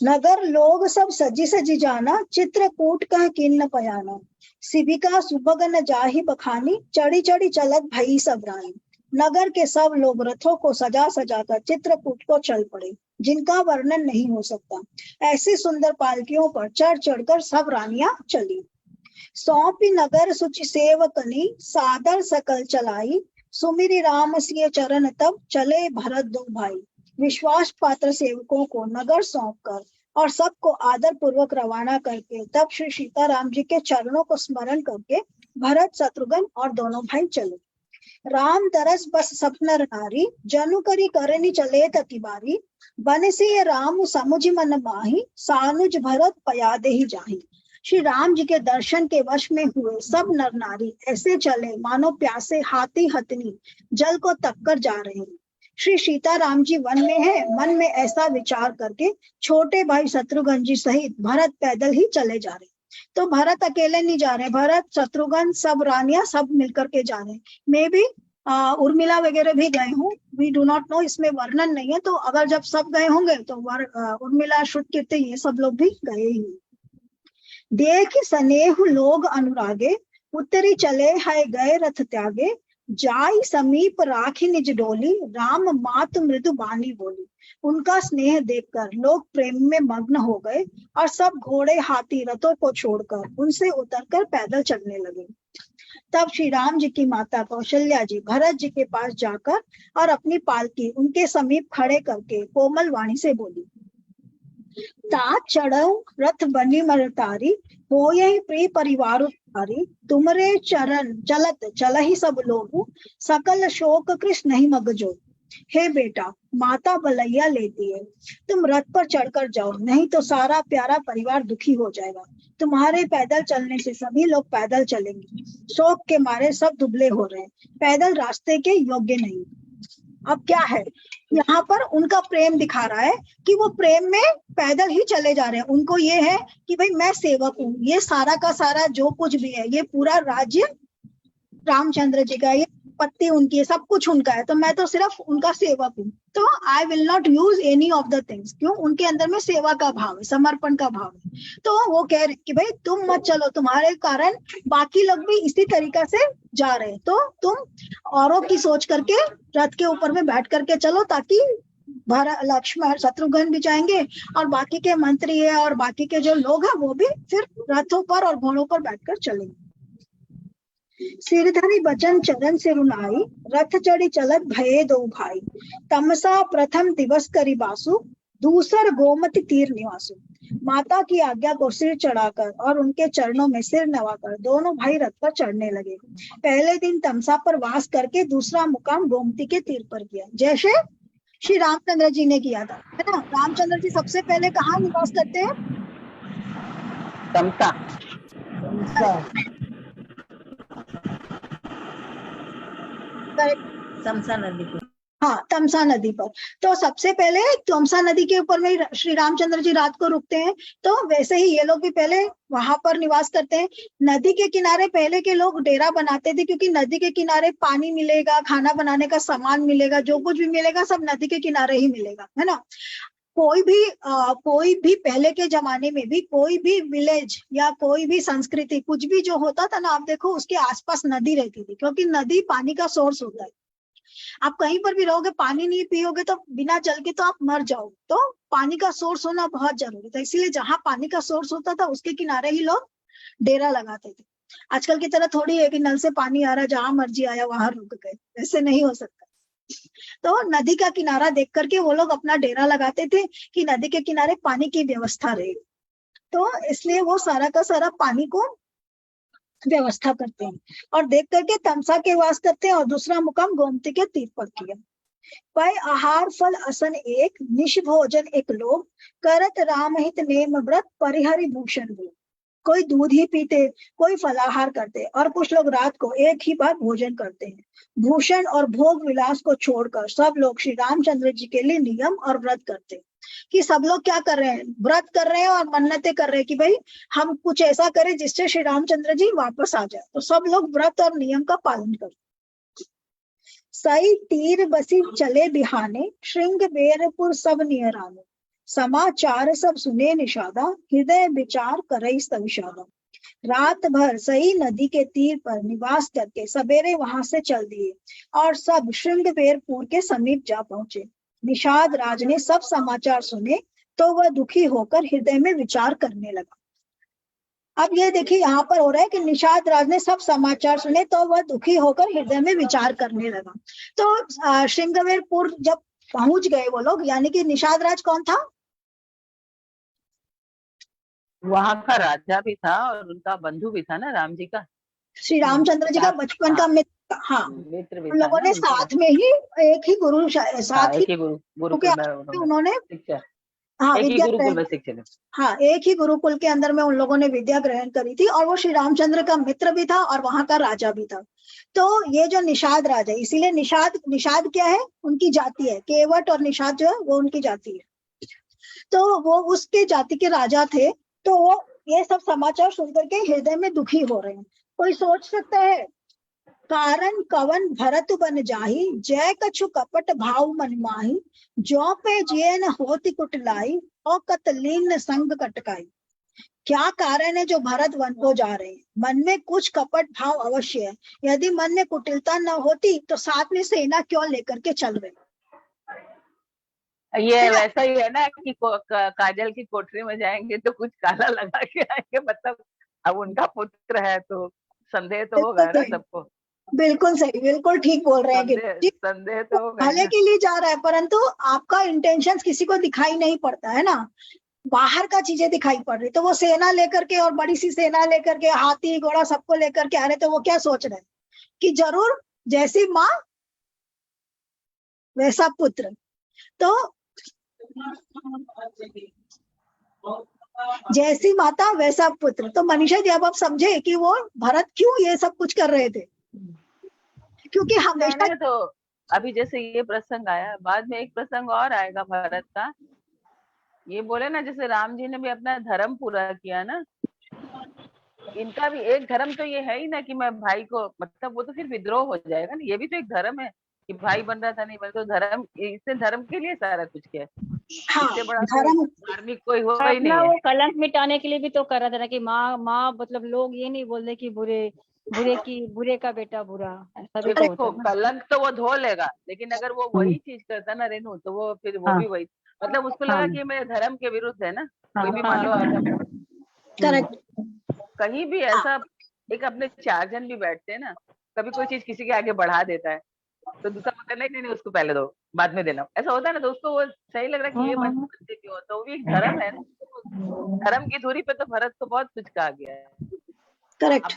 नगर लोग सब सजी सजी जाना, चित्रकूट कह किन्न पयाना, शिविका सुबगन जाहि बखानी, चढ़ी चढ़ी चलत भई सब रानी। नगर के सब लोग रथों को सजा सजा कर चित्रकूट को चल पड़े, जिनका वर्णन नहीं हो सकता। ऐसी सुंदर पालकियों पर चढ़ चढ़कर सब रानियां चली। सौंपी नगर सुचि सेवकनी, सादर सकल चलाई, सुमिरि राम सिय चरण तब चले भरत दो भाई। विश्वास पात्र सेवकों को नगर सौंप कर और सबको आदर पूर्वक रवाना करके तब श्री सीताराम जी के चरणों को स्मरण करके भरत शत्रुघ्न और दोनों भाई चले। राम तरस बस सपनर नारी, जनु करी करनी चले तति बारी। बन से राम समुझ मन माही, सानुज भरत पयादे ही जाही। श्री राम जी के दर्शन के वश में हुए सब नर नारी ऐसे चले मानो प्यासे हाथी हथनी जल को तपकर जा रहे हैं। श्री सीताराम जी वन में है, मन में ऐसा विचार करके छोटे भाई शत्रुघ्न जी सहित भरत पैदल ही चले जा रहे। तो भरत अकेले नहीं जा रहे, भरत शत्रुघ्न सब रानियां सब मिलकर के जा रहे। मे भी उर्मिला वगैरह भी गए हूँ, वी डू नॉट नो, इसमें वर्णन नहीं है। तो अगर जब सब गए होंगे तो उर्मिला श्रुतकीर्ति ये सब लोग भी गए ही। देख स्नेह लोग अनुरागे, उत्तरी चले है गए रथ त्यागे। जाई समीप राखी निज डोली, राम मात मृदु बानी बोली। उनका स्नेह देखकर लोग प्रेम में मग्न हो गए और सब घोड़े हाथी रथों को छोड़कर उनसे उतरकर पैदल चलने लगे। तब श्री राम जी की माता कौशल्या जी भरत जी के पास जाकर और अपनी पालकी उनके समीप खड़े करके कोमल वाणी से बोली। तात चढ़ऊ रथ बनी मरतारी, हो यही प्रिय परिवार उतारी। तुमरे चरण चलत चल ही सब लोग, सकल शोक कृष्ण नहीं मगजो। हे बेटा, माता बलैया लेती है, तुम रथ पर चढ़कर जाओ, नहीं तो सारा प्यारा परिवार दुखी हो जाएगा। तुम्हारे पैदल चलने से सभी लोग पैदल चलेंगे, शोक के मारे सब दुबले हो रहे हैं, पैदल रास्ते के योग्य नहीं। अब क्या है, यहाँ पर उनका प्रेम दिखा रहा है कि वो प्रेम में पैदल ही चले जा रहे हैं। उनको ये है कि भाई मैं सेवक हूँ, ये सारा का सारा जो कुछ भी है ये पूरा राज्य रामचंद्र जी का, ये पत्ती उनकी है, सब कुछ उनका है, तो मैं तो सिर्फ उनका सेवक हूँ। तो I will not use any of the things. क्यों? उनके अंदर में सेवा का भाव है, समर्पण का भाव है। तो वो कह रहे कि भाई तुम मत चलो, तुम्हारे कारण बाकी लोग भी इसी तरीका से जा रहे हैं, तो तुम औरों की सोच करके रथ के ऊपर में बैठ करके चलो, ताकि लक्ष्मण शत्रुघ्न भी जाएंगे और बाकी के मंत्री है और बाकी के जो लोग हैं वो भी फिर रथों पर और घोड़ों पर बैठकर चलेंगे। सिरधरी बचन चरण से रुनाई, रथ चढ़ी चलत भये दो भाई। तमसा प्रथम दिवस करी बासु, दूसर गोमती तीर निवासु। माता की आज्ञा को सिर चढ़ाकर और उनके चरणों में सिर नवाकर दोनों भाई रथ पर चढ़ने लगे। पहले दिन तमसा पर वास करके दूसरा मुकाम गोमती के तीर पर किया, जैसे श्री रामचंद्र जी ने किया था, है ना। रामचंद्र जी सबसे पहले कहाँ निवास करते हैं? तमसा। तमसा नदी पर। हाँ, तमसा नदी पर। तो सबसे पहले तमसा नदी के ऊपर में श्री रामचंद्र जी रात को रुकते हैं, तो वैसे ही ये लोग भी पहले वहां पर निवास करते हैं। नदी के किनारे पहले के लोग डेरा बनाते थे, क्योंकि नदी के किनारे पानी मिलेगा, खाना बनाने का सामान मिलेगा, जो कुछ भी मिलेगा सब नदी के किनारे ही मिलेगा, है ना। कोई भी पहले के जमाने में भी कोई भी विलेज या कोई भी संस्कृति कुछ भी जो होता था ना, आप देखो उसके आसपास नदी रहती थी, क्योंकि नदी पानी का सोर्स होता है। आप कहीं पर भी रहोगे, पानी नहीं पियोगे तो बिना जल के तो आप मर जाओगे। तो पानी का सोर्स होना बहुत जरूरी था, इसीलिए जहां पानी का सोर्स होता था उसके किनारे ही लोग डेरा लगाते थे। आजकल की तरह थोड़ी है कि नल से पानी आ रहा, जहां मर्जी आया वहां रुक गए, ऐसे नहीं हो सकता। तो नदी का किनारा देख करके वो लोग अपना डेरा लगाते थे कि नदी के किनारे पानी की व्यवस्था रहे, तो इसलिए वो सारा का सारा पानी को व्यवस्था करते हैं और देख करके तमसा के वास करते हैं। और दूसरा मुकाम गोमती के तीर पर किया। पय आहार फल असन एक, निश भोजन एक लोग, करत राम हित नेम व्रत, परिहरि भूषण भोग। कोई दूध ही पीते, कोई फलाहार करते और कुछ लोग रात को एक ही बार भोजन करते हैं। भूषण और भोग विलास को छोड़कर सब लोग श्री रामचंद्र जी के लिए नियम और व्रत करते हैं। कि सब लोग क्या कर रहे हैं, व्रत कर रहे हैं और मन्नतें कर रहे हैं कि भाई हम कुछ ऐसा करें जिससे श्री रामचंद्र जी वापस आ जाए। तो सब लोग व्रत और नियम का पालन करते। सई तीर बसी चले बिहाने, श्रृंग बेरपुर सब नियराने। समाचार सब सुने निषादा, हृदय विचार करई सविषादा। रात भर सही नदी के तीर पर निवास करके सवेरे वहां से चल दिए और सब श्रृंगवेरपुर के समीप जा पहुंचे। निषाद राज ने सब समाचार सुने तो वह दुखी होकर हृदय में विचार करने लगा। अब ये देखिए यहाँ पर हो रहा है कि निषाद राज ने सब समाचार सुने तो वह दुखी होकर हृदय में विचार करने लगा। तो श्रृंगवेरपुर जब पहुंच गए वो लोग, यानी कि निषाद राज कौन था? वहां का राजा भी था और उनका बंधु भी था ना, राम जी का, श्री रामचंद्र जी का बचपन का मित्र। हाँ, मित्र भी उन था लोगों ना ने उनका। साथ में ही एक ही गुरु साथ ही एक ही गुरुकुल में उन्होंने शिक्षा, हाँ एक ही विद्या गुरुकुल ग्रहण, में शिक्षा। हाँ एक ही गुरुकुल के अंदर में उन लोगों ने विद्या ग्रहण करी थी और वो श्री रामचंद्र का मित्र भी था और वहां का राजा भी था। तो ये जो निषाद राज है, इसीलिए निषाद क्या है? उनकी जाति है। केवट और निषाद जो है वो उनकी जाति है। तो वो उसके जाति के राजा थे। तो वो ये सब समाचार सुनकर के हृदय में दुखी हो रहे हैं। कोई सोच सकता है कारण कवन भरत बन जाही, जय कछु कपट भाव मन माही, जो पे जेन होति कुटलाई और कतलीन संग कटकाई। क्या कारण है जो भरत वन को जा रहे हैं? मन में कुछ कपट भाव अवश्य है। यदि मन में कुटिलता न होती तो साथ में सेना क्यों लेकर के चल रहे? ये वैसा ही है ना कि काजल की कोठरी में जाएंगे तो कुछ काला लगा के आएंगे, मतलब अब उनका पुत्र है तो संदेह तो होगा ना सबको। बिल्कुल सही, बिल्कुल ठीक बोल रहे हैं। संदेह तो होगा भले के लिए जा रहा है परंतु आपका इंटेंशन किसी को दिखाई नहीं पड़ता है ना, बाहर का चीजें दिखाई पड़ रही। तो वो सेना लेकर के और बड़ी सी सेना लेकर के हाथी घोड़ा सबको लेकर के आ रहे, तो वो क्या सोच रहे हैं कि जरूर जैसी माँ वैसा पुत्र। तो जैसी माता वैसा पुत्र। तो मनीषा जी अब आप समझे कि वो भरत क्यों ये सब कुछ कर रहे थे? क्योंकि हमेशा तो अभी जैसे ये प्रसंग आया, बाद में एक प्रसंग और आएगा भरत का। ये बोले ना जैसे राम जी ने भी अपना धर्म पूरा किया ना, इनका भी एक धर्म तो ये है ही ना कि मैं भाई को, मतलब वो तो फिर विद्रोह हो जाएगा ना। ये भी तो एक धर्म है कि भाई बन रहा था नहीं बन, तो धर्म, इसने धर्म के लिए सारा कुछ किया। इससे बड़ा धर्म धार्मिक कोई हुआ ही नहीं अपना है। वो कलंक मिटाने के लिए भी तो कर रहा था ना कि माँ मतलब लोग ये नहीं बोलते कि बुरे का बेटा बुरा, ऐसा भी तो देखो होता है ना। कलंक तो वो धो लेगा, लेकिन अगर वो वही चीज करता ना रेनू, तो वो फिर वो भी वही, मतलब उसको लगा कि मेरे धर्म के विरुद्ध है ना। कोई भी मान लो करेक्ट, कहीं भी ऐसा, एक अपने 4 जन भी बैठते हैं ना, कभी कोई चीज किसी के आगे बढ़ा देता है तो दूसरा बोलता है नहीं उसको पहले दो बाद में देना, ऐसा होता है ना। तो उसको वो सही लग रहा है कि ये बनते क्यों, तो वो भी एक धर्म है ना। धर्म की दूरी पे तो भरत को बहुत कुछ कहा गया है। करेक्ट,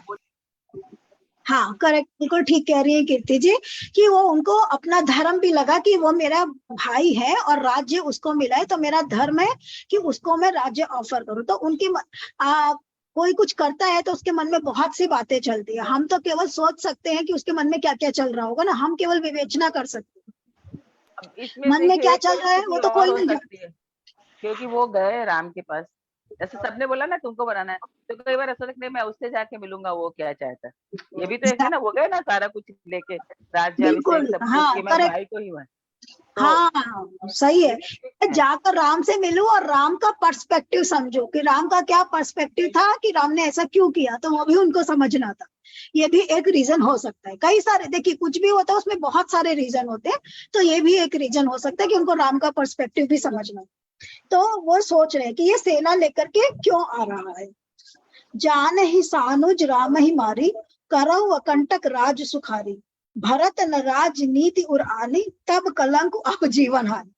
हाँ करेक्ट, बिल्कुल ठीक कह रही है कीर्ति जी कि वो उनको अपना धर्म भी लगा कि वो मेरा भाई है और राज्य उसको मिला है, तो मेरा धर्म है कि उसको मैं राज्य ऑफर करूं। तो उनकी कोई कुछ करता है तो उसके मन में बहुत सी बातें चलती है। हम तो केवल सोच सकते हैं कि उसके मन में क्या क्या चल रहा होगा ना, हम केवल विवेचना कर सकते हैं मन में क्या चल रहा है, वो तो कोई नहीं जानता। क्योंकि वो गए राम के पास, जैसे सबने बोला ना तुमको बनाना है, तो कई बार ऐसा लगता है मैं उससे जाके मिलूंगा वो क्या चाहता है। ये भी तो एक है ना, वो गए ना सारा कुछ लेके, राज्याभिषेक सब कुछ, कि मैं भाई को ही हूँ। हाँ सही है, जाकर राम से मिलूं और राम का पर्सपेक्टिव समझो कि राम का क्या पर्सपेक्टिव था, कि राम ने ऐसा क्यों किया, तो वो भी उनको समझना था। ये भी एक रीजन हो सकता है। कई सारे, देखिए कुछ भी होता है उसमें बहुत सारे रीजन होते हैं, तो ये भी एक रीजन हो सकता है कि उनको राम का पर्सपेक्टिव भी समझना। तो वो सोच रहे हैं कि ये सेना लेकर के क्यों आ रहा है। जान ही सानुज राम ही मारी, करौ अकंटक राज सुखारी, भरत न राजनीति उरानी, तब कलंक अब जीवन हानि।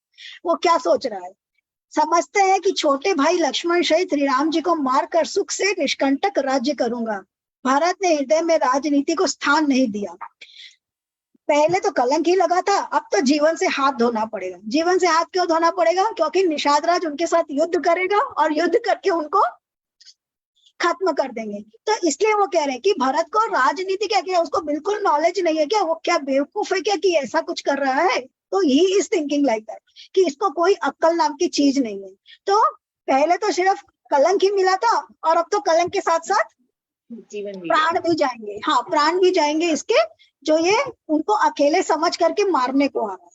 वो क्या सोच रहा है? समझते हैं कि छोटे भाई लक्ष्मण सहित श्री राम जी को मारकर सुख से निष्कंटक राज्य करूंगा। भारत ने हृदय में राजनीति को स्थान नहीं दिया। पहले तो कलंक ही लगा था, अब तो जीवन से हाथ धोना पड़ेगा। जीवन से हाथ क्यों धोना पड़ेगा? क्योंकि निषाद राज उनके साथ युद्ध करेगा और युद्ध करके उनको खत्म कर देंगे। तो इसलिए वो कह रहे हैं कि भरत को राजनीति क्या किया, उसको बिल्कुल नॉलेज नहीं है क्या, वो क्या बेवकूफ है क्या कि ऐसा कुछ कर रहा है। तो he is thinking like that कि इसको कोई अक्ल नाम की चीज नहीं है। तो पहले तो सिर्फ कलंक ही मिला था और अब तो कलंक के साथ साथ प्राण भी जाएंगे। हाँ, प्राण भी जाएंगे इसके, जो ये उनको अकेले समझ करके मारने को आ रहा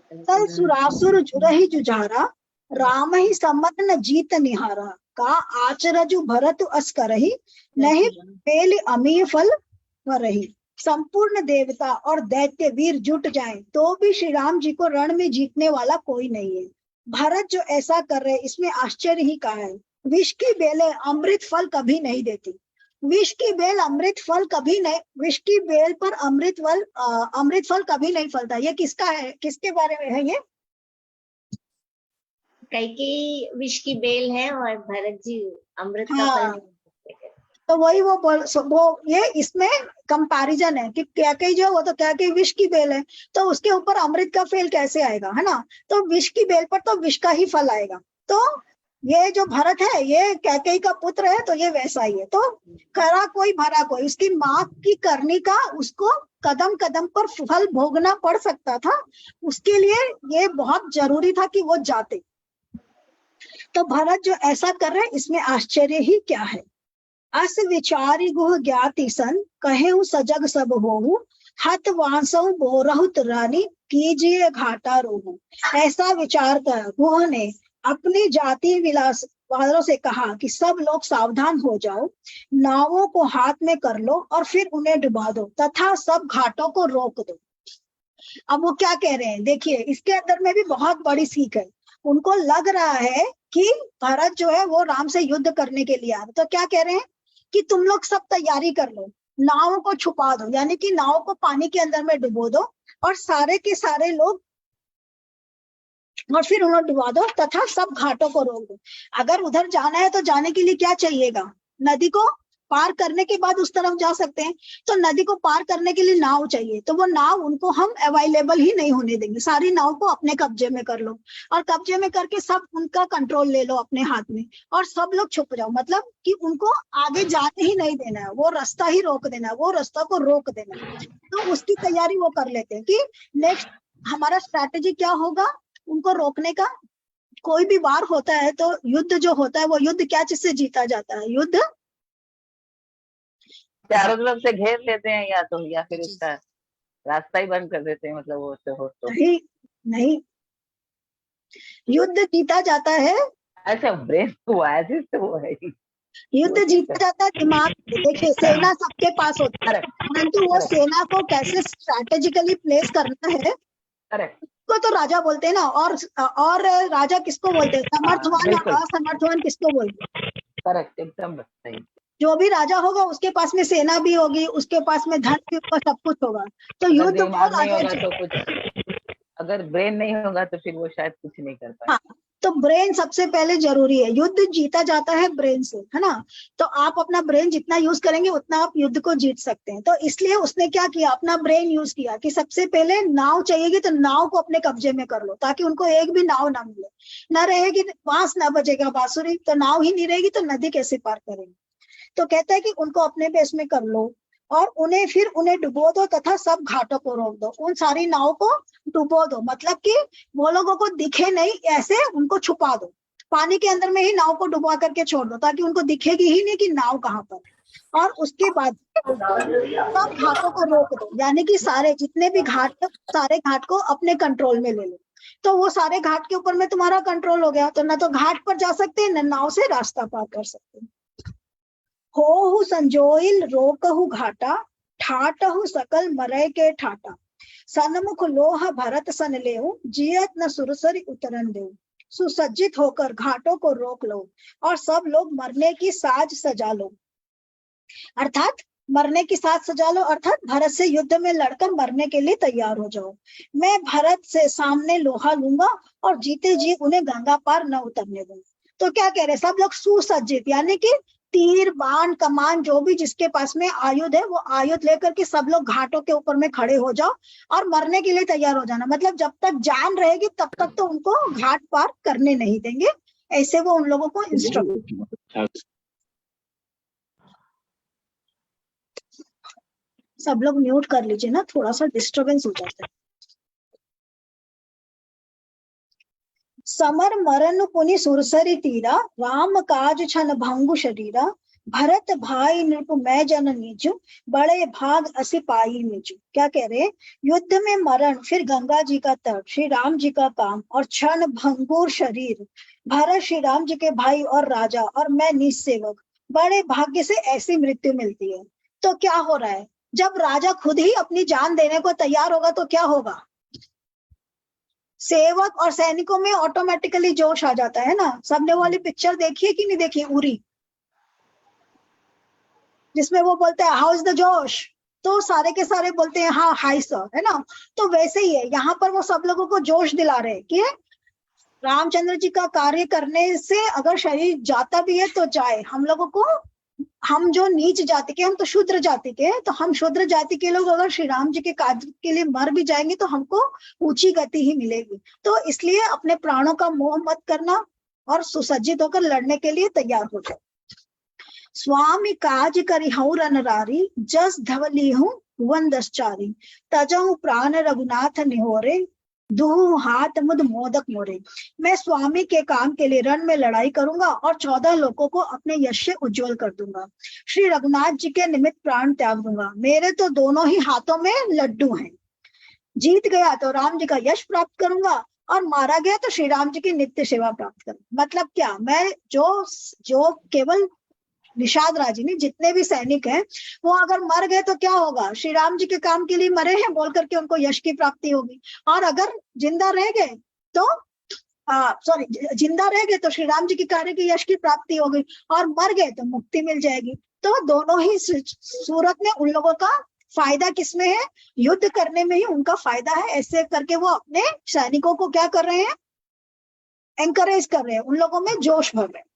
है। तल सुरासुर जुरहि जुझारा, राम ही सम्मत न जीत निहारा, का आचरजु भरत अस करही, नहीं बेल अमीय फल रही। संपूर्ण देवता और दैत्य वीर जुट जाएं तो भी श्री राम जी को रण में जीतने वाला कोई नहीं है। भरत जो ऐसा कर रहे इसमें आश्चर्य ही कहा है। विष की बेलें अमृत फल कभी नहीं देती। विष की बेल अमृत फल कभी नहीं, विष की बेल पर अमृत फल कभी नहीं फलता। ये किसका है, किसके बारे में है ये? कैकेयी विष की बेल है और भरत जी अमृत का हाँ। फल नहीं देते। तो वही वो ये इसमें कंपैरिजन है कि कैकेयी जो वो तो कैकेयी विष की बेल है, तो उसके ऊपर अमृत का फल कैसे आएगा, है ना। तो विष की बेल पर तो विष का ही फल आएगा। तो ये जो भरत है ये कैकेयी का पुत्र है, तो ये वैसा ही है। तो करा कोई भरा कोई, उसकी माँ की करनी का उसको कदम कदम पर फल भोगना पड़ सकता था, उसके लिए ये बहुत जरूरी था कि वो जाते। तो भरत जो ऐसा कर रहे इसमें आश्चर्य ही क्या है। अस विचारी गुह ज्ञाति सन, कहेहु सजग सब होहु, हत वांसहु बोरहुत रानी, कीजिए घाटा रोहु। ऐसा विचार कर गुह ने अपनी जाति विलास वालों से कहा कि सब लोग सावधान हो जाओ, नावों को हाथ में कर लो और फिर उन्हें डुबा दो तथा सब घाटों को रोक दो। अब वो क्या कह रहे हैं देखिए, इसके अंदर में भी बहुत बड़ी सीख है। उनको लग रहा है कि भरत जो है वो राम से युद्ध करने के लिए आ रहे, तो क्या कह रहे हैं कि तुम लोग सब तैयारी कर लो, नाव को छुपा दो, यानी कि नाव को पानी के अंदर में डुबो दो और सारे के सारे लोग, और फिर उन्हें डुबा दो तथा सब घाटों को रोक दो। अगर उधर जाना है तो जाने के लिए क्या चाहिएगा, नदी को पार करने के बाद उस तरफ जा सकते हैं, तो नदी को पार करने के लिए नाव चाहिए। तो वो नाव उनको हम अवेलेबल ही नहीं होने देंगे, सारी नाव को अपने कब्जे में कर लो और कब्जे में करके सब उनका कंट्रोल ले लो अपने हाथ में और सब लोग छुप जाओ, मतलब कि उनको आगे जाने ही नहीं देना है, वो रास्ता ही रोक देना है, वो रास्ता को रोक देना है। तो उसकी तैयारी वो कर लेते हैं कि नेक्स्ट हमारा स्ट्रैटेजी क्या होगा उनको रोकने का। कोई भी वार होता है तो युद्ध जो होता है वो युद्ध क्या चीज से जीता जाता है, युद्ध चारों तरफ से घेर लेते हैं या फिर उसका रास्ता ही बंद कर देते हैं, मतलब वो तो हो तो नहीं, युद्ध जीता जाता है। अच्छा ब्रेन तो ऐसे तो वो है ही। युद्ध जीता जाता है दिमाग। देखिए सेना सबके पास होता है, परंतु वो सेना को कैसे स्ट्रैटेजिकली प्लेस करना है करेक्ट, को तो राजा बोलते हैं ना। और राजा किसको बोलते हैं, समर्थवान और असमर्थवान किसको बोलते हैं। करेक्ट, एकदम सही। जो भी राजा होगा उसके पास में सेना भी होगी, उसके पास में धन भी होगा, सब कुछ होगा। तो युद्ध वो राजा तो कुछ, अगर ब्रेन नहीं होगा तो फिर वो शायद कुछ नहीं कर पाए। हाँ, तो ब्रेन सबसे पहले जरूरी है। युद्ध जीता जाता है ब्रेन से, है ना। तो आप अपना ब्रेन जितना यूज करेंगे उतना आप युद्ध को जीत सकते हैं। तो इसलिए उसने क्या किया, अपना ब्रेन यूज किया कि सबसे पहले नाव चाहिएगी तो नाव को अपने कब्जे में कर लो ताकि उनको एक भी नाव ना मिले, ना रहेगी बांस ना बजेगा बांसुरी, तो नाव ही नहीं रहेगी तो नदी कैसे पार करेंगे। तो कहता है कि उनको अपने बेस में कर लो और उन्हें डुबो दो तथा सब घाटों को रोक दो। उन सारी नाव को डुबो दो, मतलब कि वो लोगों को दिखे नहीं, ऐसे उनको छुपा दो, पानी के अंदर में ही नाव को डुबा करके छोड़ दो ताकि उनको दिखेगी ही नहीं कि नाव कहाँ पर। और उसके बाद सब घाटों को रोक दो, यानी कि सारे जितने भी घाट, सारे घाट को अपने कंट्रोल में ले लो। तो वो सारे घाट के ऊपर में तुम्हारा कंट्रोल हो गया, तो ना तो घाट पर जा सकते हैं न नाव से रास्ता पार कर सकते हैं। होहु संजोइल रोकहु घाटा, ठाटहु सकल मरय के ठाटा, सन्मुख लोह भरत सन लेऊ, जियत न सुरसरी उतरन देऊ। सुसज्जित होकर घाटों को रोक लो और सब लोग मरने की साज सजा लो, अर्थात मरने की साज सजा लो, अर्थात भरत से युद्ध में लड़कर मरने के लिए तैयार हो जाओ। मैं भरत से सामने लोहा लूंगा और जीते जी उन्हें गंगा पार न उतरने दूंगा। तो क्या कह रहे, सब लोग सुसज्जित, यानी कि तीर बाण कमान जो भी जिसके पास में आयुध है वो आयुध लेकर के सब लोग घाटों के ऊपर में खड़े हो जाओ और मरने के लिए तैयार हो जाना। मतलब जब तक जान रहेगी तब तक तो उनको घाट पार करने नहीं देंगे, ऐसे वो उन लोगों को इंस्ट्रक्ट। सब लोग म्यूट कर लीजिए ना, थोड़ा सा डिस्टरबेंस हो जाता है। समर मरन पुनि सुरसरी तीरा, राम काज छन भंगु शरीरा, भरत भाई नृप मैं जन नीचू, बड़े भाग असी पाई नीचू। क्या कह रहे हैं? युद्ध में मरण, फिर गंगा जी का तट, श्री राम जी का काम और क्षण भंगुर शरीर, भरत श्री राम जी के भाई और राजा, और मैं नीच सेवक, बड़े भाग्य से ऐसी मृत्यु मिलती है। तो क्या हो रहा है? जब राजा खुद ही अपनी जान देने को तैयार होगा तो क्या होगा? सेवक और सैनिकों में ऑटोमेटिकली जोश आ जाता है ना। सबने वो वाली पिक्चर देखी है कि नहीं देखी, उरी, जिसमें वो बोलते हैं हाउ इज द जोश, तो सारे के सारे बोलते हैं हाँ हाई सर, है ना। तो वैसे ही है यहाँ पर, वो सब लोगों को जोश दिला रहे हैं कि रामचंद्र जी का कार्य करने से अगर शरीर जाता भी है तो जाए, हम लोगों को, हम जो नीच जाति के, हम तो शूद्र जाति के, तो हम शूद्र जाति के लोग अगर श्री राम जी के कार्य के लिए मर भी जाएंगे तो हमको ऊंची गति ही मिलेगी। तो इसलिए अपने प्राणों का मोह मत करना और सुसज्जित होकर लड़ने के लिए तैयार हो जाओ। स्वामी काज करिहु रनरारी, जस धवली हूँ वंदसचारी, तजहु प्राण रघुनाथ निहोरे, दुहु हाथ मुद मोदक मोरे। मैं स्वामी के काम के लिए रण में लड़ाई करूंगा और 14 लोगों को अपने यश से उज्जवल कर दूंगा। श्री रघुनाथ जी के निमित्त प्राण त्याग दूंगा। मेरे तो दोनों ही हाथों में लड्डू हैं। जीत गया तो राम जी का यश प्राप्त करूंगा और मारा गया तो श्री राम जी की नित्य सेवा प्राप्त करूंगा। मतलब क्या, मैं जो केवल निषाद राजी नहीं, जितने भी सैनिक हैं वो अगर मर गए तो क्या होगा? श्री राम जी के काम के लिए मरे हैं बोल करके उनको यश की प्राप्ति होगी। और अगर जिंदा रह गए तो जिंदा रह गए तो श्री राम जी के कार्य की यश की प्राप्ति होगी, और मर गए तो मुक्ति मिल जाएगी। तो दोनों ही सूरत में उन लोगों का फायदा किसमें है? युद्ध करने में ही उनका फायदा है। ऐसे करके वो अपने सैनिकों को क्या कर रहे हैं? एंकरेज कर रहे हैं, उन लोगों में जोश भर रहे हैं।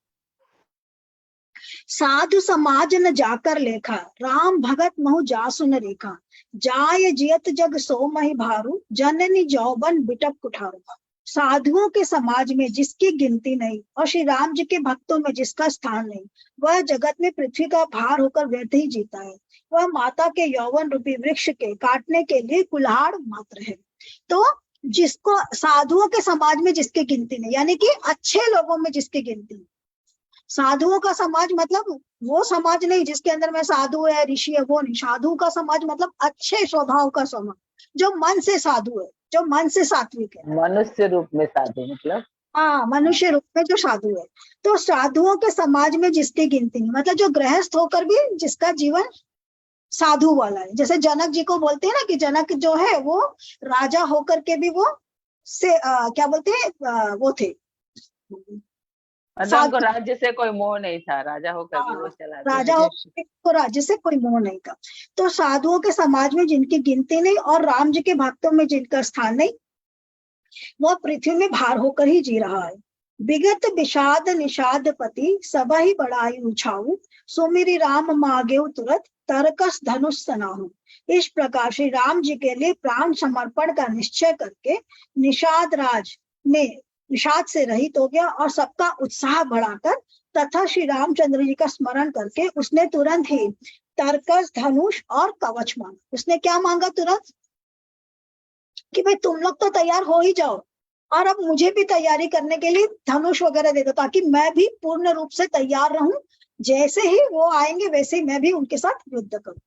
साधु समाज न जाकर लेखा, राम भगत महु जासु न रेखा, जाय जियत जग सो महि भारू, जननी जौबन बिटप कुठारू। साधुओं के समाज में जिसकी गिनती नहीं और श्री राम जी के भक्तों में जिसका स्थान नहीं, वह जगत में पृथ्वी का भार होकर व्यर्थ ही जीता है। वह माता के यौवन रूपी वृक्ष के काटने के लिए कुल्हाड़ मात्र है। तो जिसको साधुओं के समाज में जिसकी गिनती नहीं, यानी कि अच्छे लोगों में जिसकी गिनती। साधुओं का समाज मतलब वो समाज नहीं जिसके अंदर में साधु है, ऋषि है, वो नहीं। साधु का समाज मतलब अच्छे स्वभाव का समाज, जो मन से साधु है, जो मन से सात्विक है, मनुष्य रूप में साधु, मतलब हाँ, मनुष्य रूप में जो साधु है। तो साधुओं के समाज में जिसकी गिनती नहीं, मतलब जो गृहस्थ होकर भी जिसका जीवन साधु वाला है। जैसे जनक जी को बोलते हैं ना कि जनक जो है वो राजा होकर के भी वो से क्या बोलते हैं, वो थे, मतलब उनको राज्य से कोई मोह नहीं था, राजा होकर भी वो चला राजा होकर को राज्य से कोई मोह नहीं था। तो साधुओं के समाज में जिनकी गिनती नहीं और राम जी के भक्तों में जिनका स्थान नहीं, वो पृथ्वी में भार होकर ही जी रहा है। विगत विषाद निषाद पति, सबा ही बड़ाई उछाऊ, सुमिरी राम मागेउ तुरत, तरकस धनुष सनाहु। इस प्रकार श्री राम जी के लिए प्राण समर्पण का निश्चय करके निषाद राज ने विषाद से रहित हो गया और सबका उत्साह बढ़ाकर तथा श्री रामचंद्र जी का स्मरण करके उसने तुरंत ही तरकस, धनुष और कवच मांगा। उसने क्या मांगा तुरंत? कि भाई तुम लोग तो तैयार हो ही जाओ और अब मुझे भी तैयारी करने के लिए धनुष वगैरह दे दो, ताकि मैं भी पूर्ण रूप से तैयार रहूं। जैसे ही वो आएंगे वैसे ही मैं भी उनके साथ युद्ध करूं।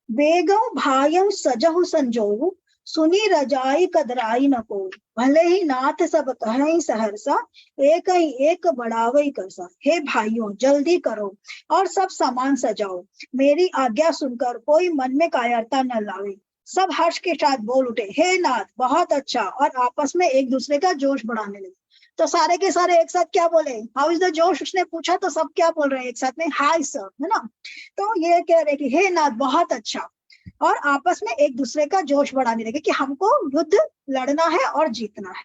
बेगऊ भायऊ सजहु संजोऊ, सुनी रजाई कदराई न को, भले ही नाथ सब कहीं सहरसा, एक ही एक बढ़ावई करसा। हे भाइयों, जल्दी करो और सब सामान सजाओ, मेरी आज्ञा सुनकर कोई मन में कायरता न लावे। सब हर्ष के साथ बोल उठे, हे नाथ, बहुत अच्छा, और आपस में एक दूसरे का जोश बढ़ाने लगे। तो सारे के सारे एक साथ क्या बोले? हाउ इज द जोश? उसने पूछा तो सब क्या बोल रहे हैं एक साथ में? हाय सर, है ना। तो ये कह रहे कि हे नाथ, बहुत अच्छा, और आपस में एक दूसरे का जोश बढ़ाने लगे कि हमको युद्ध लड़ना है और जीतना है।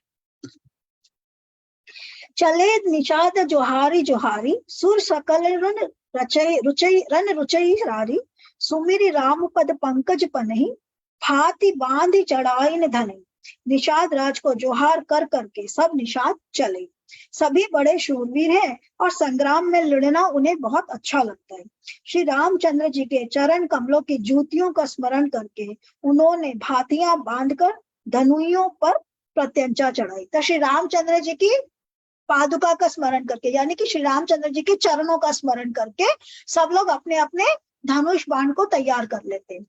चले निषाद जोहारी जोहारी, सुर सकल रन रुचई रारी, सुमिरी राम पद पंकज पनहि, भांति बांधी चढ़ाई न धनी। निषाद राज को जोहार कर करके सब निषाद चले। सभी बड़े शूरवीर हैं और संग्राम में लड़ना उन्हें बहुत अच्छा लगता है। श्री रामचंद्र जी के चरण कमलों की जूतियों का स्मरण करके उन्होंने भातियां बांधकर धनुइयों पर प्रत्यंचा चढ़ाई। तो श्री रामचंद्र जी की पादुका का स्मरण करके, यानी कि श्री रामचंद्र जी के चरणों का स्मरण करके सब लोग अपने अपने धनुष बाण को तैयार कर लेते हैं।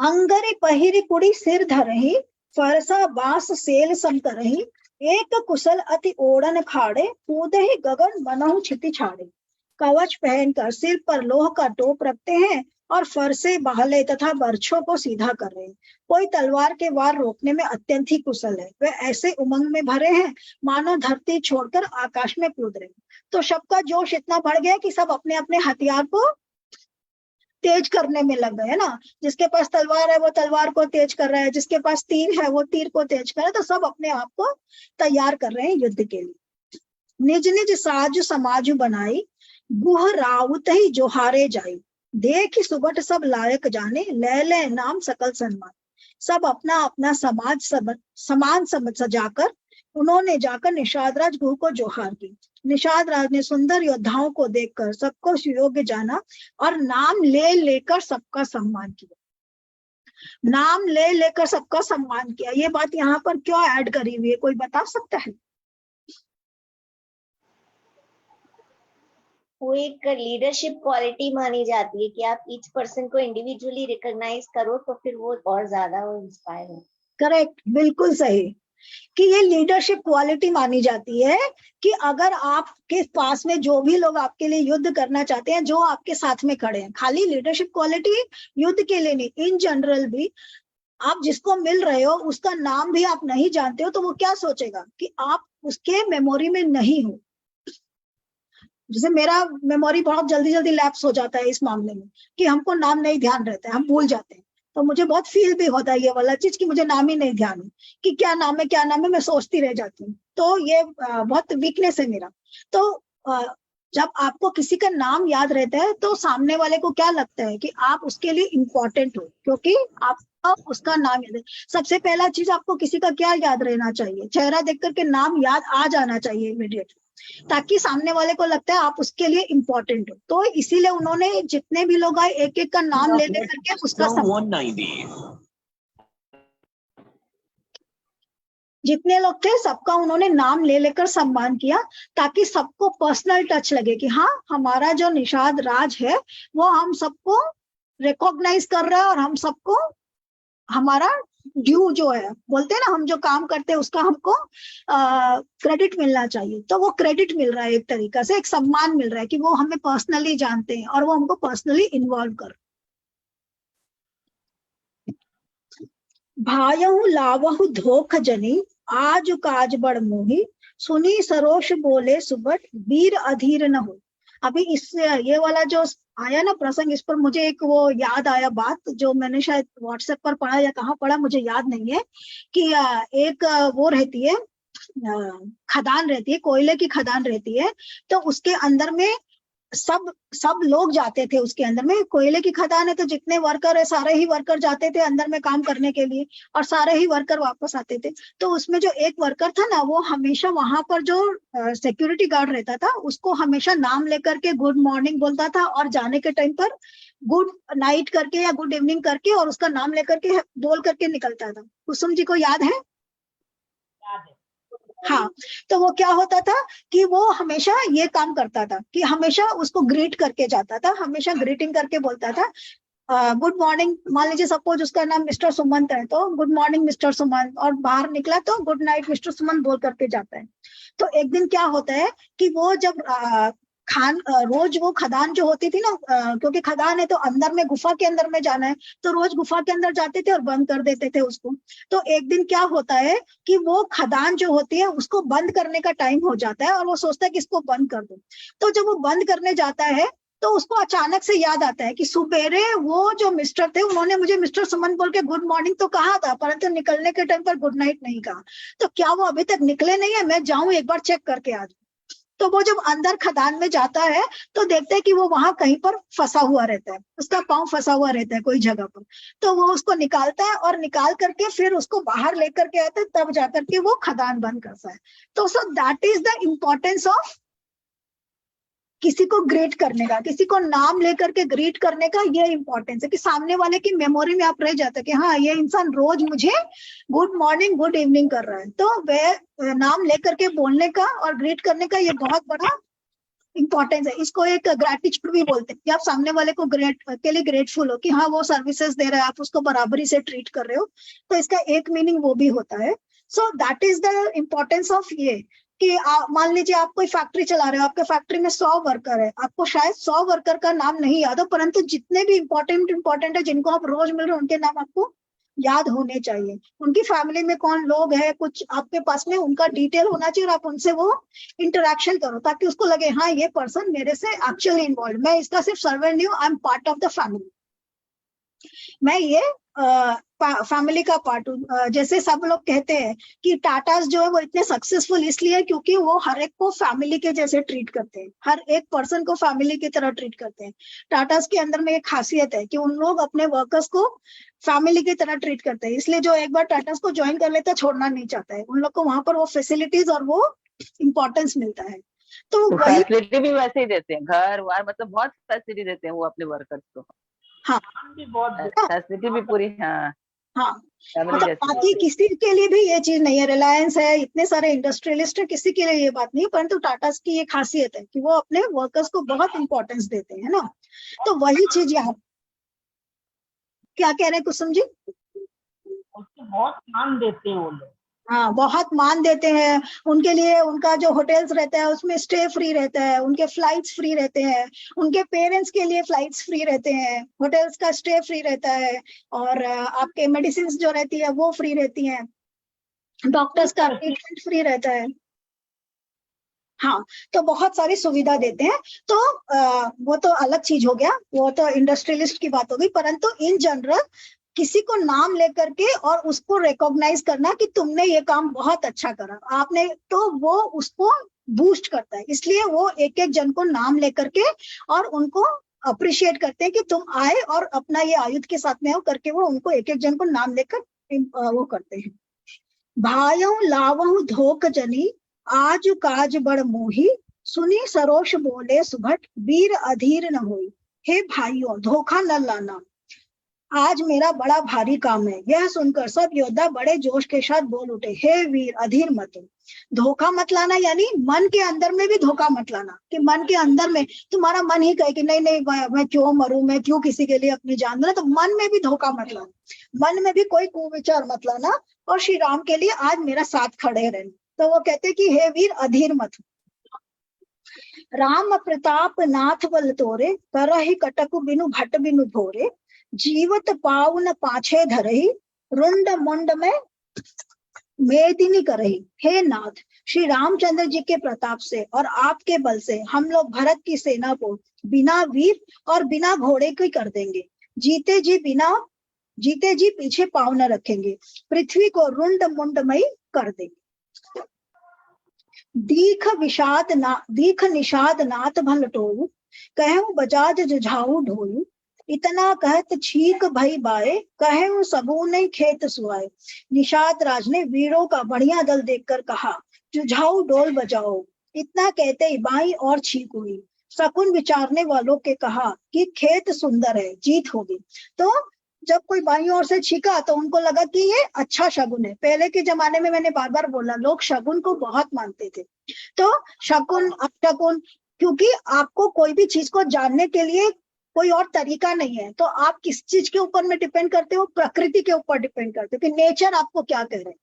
अंगरी पहिरी कुड़ी सिर धरही, फरसा बास सेल सम करही, एक कुशल अति ओढ़न खाड़े, कूदहि गगन मनहु छिति छाड़े। कवच पहनकर सिर पर लोह का टोप रखते हैं और फरसे बहले तथा बर्छों को सीधा कर रहे हैं। कोई तलवार के वार रोकने में अत्यंत ही कुशल है, वे ऐसे उमंग में भरे हैं मानो धरती छोड़कर आकाश में कूद रहे हैं। तो सबका जोश इतना बढ़ गया कि सब अपने अपने हथियार को तेज करने में लग गए, है ना। जिसके पास तलवार है वो तलवार को तेज कर रहा है, जिसके पास तीर है वो तीर को तेज कर रहा है। तो सब अपने आप को तैयार कर रहे हैं युद्ध के लिए। निज निज साजु समाजु बनाई, गुह राउत ही जोहारे जाई, देख सुबट सब लायक जाने, ले ले नाम सकल सन्मान। सब अपना अपना समान सजाकर उन्होंने जाकर निषाद राज गुह को जोहार की। निषाद राज ने सुंदर योद्धाओं को देखकर सबको सुयोग्य जाना और नाम ले लेकर सबका सम्मान किया। नाम ले लेकर सबका सम्मान किया, ये बात यहाँ पर क्यों ऐड करी हुई है, कोई बता सकता है? वो एक लीडरशिप क्वालिटी मानी जाती है कि आप ईच पर्सन को इंडिविजुअली रिकॉग्नाइज करो तो फिर वो और ज्यादा वो इंस्पायर हो। करेक्ट, बिल्कुल सही, कि ये लीडरशिप क्वालिटी मानी जाती है कि अगर आपके पास में जो भी लोग आपके लिए युद्ध करना चाहते हैं, जो आपके साथ में खड़े हैं, खाली लीडरशिप क्वालिटी युद्ध के लिए नहीं, इन जनरल भी, आप जिसको मिल रहे हो उसका नाम भी आप नहीं जानते हो तो वो क्या सोचेगा कि आप उसके मेमोरी में नहीं हो। जैसे मेरा मेमोरी बहुत जल्दी जल्दी लैप्स हो जाता है इस मामले में कि हमको नाम नहीं ध्यान रहता है, हम भूल जाते हैं। तो मुझे बहुत फील भी होता है ये वाला चीज कि मुझे नाम ही नहीं ध्यान है कि क्या नाम है क्या नाम है, मैं सोचती रह जाती हूँ। तो ये बहुत वीकनेस है मेरा। तो जब आपको किसी का नाम याद रहता है तो सामने वाले को क्या लगता है कि आप उसके लिए इम्पोर्टेंट हो, क्योंकि आपका उसका नाम याद है। सबसे पहला चीज आपको किसी का क्या याद रहना चाहिए, चेहरा देख करके नाम याद आ जाना चाहिए इमीडिएटली, ताकि सामने वाले को लगता है आप उसके लिए इम्पोर्टेंट हो। तो इसीलिए उन्होंने जितने भी लोग आए एक एक का नाम ले करके उसका जितने लोग थे सबका उन्होंने नाम ले लेकर सम्मान किया, ताकि सबको पर्सनल टच लगे कि हाँ हमारा जो निषाद राज है वो हम सबको रिकॉग्नाइज कर रहा है और हम सबको हमारा ड्यू जो है, बोलते हैं ना हम जो काम करते हैं उसका हमको क्रेडिट मिलना चाहिए। तो वो क्रेडिट मिल रहा है, एक तरीका से एक सम्मान मिल रहा है कि वो हमें पर्सनली जानते हैं और वो हमको पर्सनली इन्वॉल्व कर। भायहु लावहु धोख जनी, आज काज बड़ मोही, सुनी सरोष बोले सुबट, वीर अधीर न हो। अभी इस ये वाला जो आया ना प्रसंग, इस पर मुझे एक वो याद आया बात जो मैंने शायद व्हाट्सएप पर पढ़ा या कहाँ पढ़ा मुझे याद नहीं है, कि एक वो रहती है खदान रहती है, कोयले की खदान रहती है। तो उसके अंदर में सब लोग जाते थे, उसके अंदर में कोयले की खदान है तो जितने वर्कर है सारे ही वर्कर जाते थे अंदर में काम करने के लिए और सारे ही वर्कर वापस आते थे। तो उसमें जो एक वर्कर था ना वो हमेशा वहां पर जो सिक्योरिटी गार्ड रहता था उसको हमेशा नाम लेकर के गुड मॉर्निंग बोलता था और जाने के टाइम पर गुड नाइट करके या गुड इवनिंग करके और उसका नाम लेकर के बोल करके निकलता था। कुसुम जी को याद है? हाँ, तो वो क्या होता था कि वो हमेशा ये काम करता था कि हमेशा उसको ग्रीट करके जाता था, हमेशा ग्रीटिंग करके बोलता था गुड मॉर्निंग। मान लीजिए सपोज उसका नाम मिस्टर सुमंत है तो गुड मॉर्निंग मिस्टर सुमंत, और बाहर निकला तो गुड नाइट मिस्टर सुमंत बोल करके जाता है। तो एक दिन क्या होता है कि वो जब रोज वो खदान जो होती थी ना, क्योंकि खदान है तो अंदर में गुफा के अंदर में जाना है, तो रोज गुफा के अंदर जाते थे और बंद कर देते थे उसको। तो एक दिन क्या होता है कि वो खदान जो होती है उसको बंद करने का टाइम हो जाता है और वो सोचता है कि इसको बंद कर दो। तो जब वो बंद करने जाता है तो उसको अचानक से याद आता है कि सुबेरे वो जो मिस्टर थे उन्होंने मुझे मिस्टर सुमन बोल के गुड मॉर्निंग तो कहा था, परंतु निकलने के टाइम पर गुड नाइट नहीं कहा। तो क्या वो अभी तक निकले नहीं है? मैं जाऊं एक बार चेक करके आ जाऊं। तो वो जब अंदर खदान में जाता है तो देखता है कि वो वहां कहीं पर फंसा हुआ रहता है, उसका पांव फंसा हुआ रहता है कोई जगह पर। तो वो उसको निकालता है और निकाल करके फिर उसको बाहर लेकर के आता है, तब जाकर के वो खदान बंद करता है। तो so that is the importance of किसी को ग्रेट करने का, किसी को नाम लेकर के ग्रेट करने का ये इंपॉर्टेंस है कि सामने वाले की मेमोरी में आप रह जाते हैं कि हाँ ये इंसान रोज मुझे गुड मॉर्निंग गुड इवनिंग कर रहा है। तो वह नाम लेकर के बोलने का और ग्रेट करने का ये बहुत बड़ा इंपॉर्टेंस है। इसको एक ग्रेटिट्यूड भी बोलते हैं कि आप सामने वाले को के लिए ग्रेटफुल हो कि हाँ वो सर्विसेज दे रहा है, आप उसको बराबरी से ट्रीट कर रहे हो। तो इसका एक मीनिंग वो भी होता है। So that is the importance of ये कि मान लीजिए आप कोई फैक्ट्री चला रहे हो, आपके फैक्ट्री में 100 वर्कर है, आपको शायद 100 वर्कर का नाम नहीं याद हो, परंतु जितने भी इंपॉर्टेंट है जिनको आप रोज मिल रहे हो उनके नाम आपको याद होने चाहिए। उनकी फैमिली में कौन लोग है, कुछ आपके पास में उनका डिटेल होना चाहिए और आप उनसे वो इंटरेक्शन करो ताकि उसको लगे हाँ ये पर्सन मेरे से एक्चुअली इन्वॉल्व, मैं इसका सिर्फ सर्वेंट नहीं हूँ, I am part of the family, मैं ये फैमिली का पार्ट हूँ। जैसे सब लोग कहते हैं कि टाटास जो है वो इतने सक्सेसफुल इसलिए है क्योंकि वो हर एक को फैमिली के जैसे ट्रीट करते हैं, हर एक पर्सन को फैमिली की तरह ट्रीट करते हैं। टाटास के अंदर में एक खासियत है कि उन लोग अपने वर्कर्स को फैमिली की तरह ट्रीट करते हैं, इसलिए जो एक बार टाटास को ज्वाइन कर लेता है छोड़ना नहीं चाहता है, उन लोग को वहां पर वो फैसिलिटीज और वो इम्पोर्टेंस मिलता है। तो वही फैसिलिटी भी वैसे ही देते हैं, घर वार मतलब बहुत फैसिलिटी देते हैं वो अपने वर्कर्स को। हाँ काम भी बहुत फैसिलिटी भी पूरी, हाँ हाँ फैमिली मतलब जैसी बाकी किसी के लिए भी ये चीज नहीं है, रिलायंस है, इतने सारे इंडस्ट्रियलिस्ट है, किसी के लिए ये बात नहीं है, परंतु टाटा की ये खासियत है कि वो अपने वर्कर्स को बहुत इंपॉर्टेंस देते हैं, है ना। तो वही चीज यहाँ क्या कह रहे हैं, कुछ समझे? उसको बहुत मान देते हैं वो लोग। हाँ बहुत मान देते हैं, उनके लिए उनका जो होटल्स रहता है उसमें स्टे फ्री रहता है, उनके फ्लाइट्स फ्री रहते हैं, उनके पेरेंट्स के लिए फ्लाइट्स फ्री रहते हैं, होटल्स का स्टे फ्री रहता है, और आपके मेडिसिन जो रहती है वो फ्री रहती हैं, डॉक्टर्स का ट्रीटमेंट फ्री रहता है। हाँ तो बहुत सारी सुविधा देते हैं। तो वो तो अलग चीज हो गया, वो तो इंडस्ट्रियलिस्ट की बात हो गई, परंतु इन जनरल किसी को नाम लेकर के और उसको रिकॉग्नाइज करना कि तुमने ये काम बहुत अच्छा करा आपने, तो वो उसको बूस्ट करता है। इसलिए वो एक एक जन को नाम लेकर के और उनको अप्रिशिएट करते हैं कि तुम आए और अपना ये आयुध के साथ में हो करके वो उनको एक एक जन को नाम लेकर वो करते हैं। भाइयों लावहु धोख जनी आज काज बड़ मोही, सुनी सरोष बोले सुभट वीर अधीर न होई। हे भाइयों धोखा न लाना, आज मेरा बड़ा भारी काम है। यह सुनकर सब योद्धा बड़े जोश के साथ बोल उठे, हे वीर अधीर मत हो। धोखा मत लाना यानी मन के अंदर में भी धोखा मत लाना, कि मन के अंदर में तुम्हारा मन ही कहे कि नहीं नहीं मैं क्यों मरूं, मैं क्यों किसी के लिए अपनी जान दूं, तो मन में भी धोखा मत लाना, मन में भी कोई कुविचार मत लाना, और श्री राम के लिए आज मेरा साथ खड़े रहना। तो वो कहते कि हे वीर अधीर मत हो। राम प्रताप नाथ बल तोरे, करहि कटक बिनु भट बिनु भोरे, जीवत पावन पाछे धरही, रुंड मुंड में मेदिनी करही। हे नाथ, श्री रामचंद्र जी के प्रताप से और आपके बल से हम लोग भरत की सेना को बिना वीर और बिना घोड़े के कर देंगे। जीते जी पीछे पाँव न रखेंगे, पृथ्वी को रुंड मुंडमयी कर देंगे। दीख निषाद नाथ भल टोऊ, कहूं बजाज जुझाऊ ढोऊ, इतना कहत छीक भई बाए, कहूं सबू नहीं खेत सुआए। निषाद राज ने वीरों का बढ़िया दल देखकर कहा, जुझाऊ डोल बजाओ। इतना कहते ही बाई और छीक हुई। शकुन विचारने वालों के कहा कि खेत सुंदर है, जीत होगी। तो जब कोई बाई ओर से छीका तो उनको लगा कि ये अच्छा शगुन है। पहले के जमाने में मैंने बार बार बोला, लोग शगुन को बहुत मानते थे। तो शकुन अपशकुन, क्योंकि आपको कोई भी चीज को जानने के लिए कोई और तरीका नहीं है, तो आप किस चीज के ऊपर में डिपेंड करते हो, प्रकृति के ऊपर डिपेंड करते हो कि नेचर आपको क्या कह रहे हैं,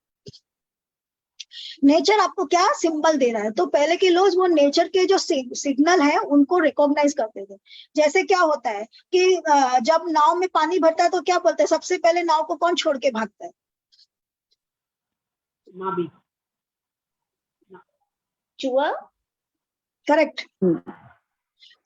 नेचर आपको क्या सिंबल दे रहा है। तो पहले के लोग वो नेचर के जो सिग्नल है उनको रिकॉग्नाइज करते थे। जैसे क्या होता है कि जब नाव में पानी भरता है तो क्या बोलते हैं, सबसे पहले नाव को कौन छोड़ के भागता है? चूहा। करेक्ट।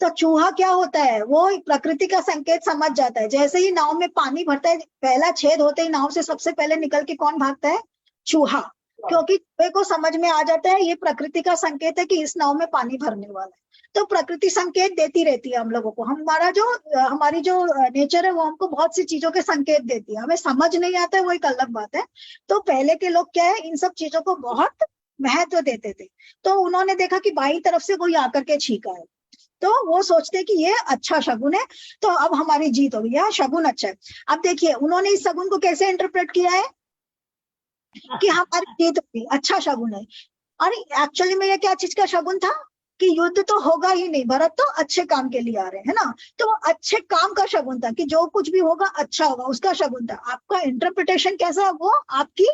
तो चूहा क्या होता है, वो प्रकृति का संकेत समझ जाता है। जैसे ही नाव में पानी भरता है, पहला छेद होते ही नाव से सबसे पहले निकल के कौन भागता है? चूहा, क्योंकि चूहे को समझ में आ जाता है ये प्रकृति का संकेत है कि इस नाव में पानी भरने वाला है। तो प्रकृति संकेत देती रहती है हम लोगों को। हमारी जो नेचर है वो हमको बहुत सी चीजों के संकेत देती है, हमें समझ नहीं आता है, वो एक अलग बात है। तो पहले के लोग क्या है, इन सब चीजों को बहुत महत्व देते थे। तो उन्होंने देखा कि बाई तरफ से कोई आकर के छीका है, तो वो सोचते हैं कि ये अच्छा शगुन है, तो अब हमारी जीत हो गई है, शगुन अच्छा है। अब देखिए उन्होंने इस शगुन को कैसे इंटरप्रेट किया है कि हमारी जीत होगी, अच्छा शगुन है। और एक्चुअली में ये क्या चीज का शगुन था कि युद्ध तो होगा ही नहीं, भरत तो अच्छे काम के लिए आ रहे हैं ना, तो वो अच्छे काम का शगुन था कि जो कुछ भी होगा अच्छा होगा, उसका शगुन था। आपका इंटरप्रिटेशन कैसा है वो आपकी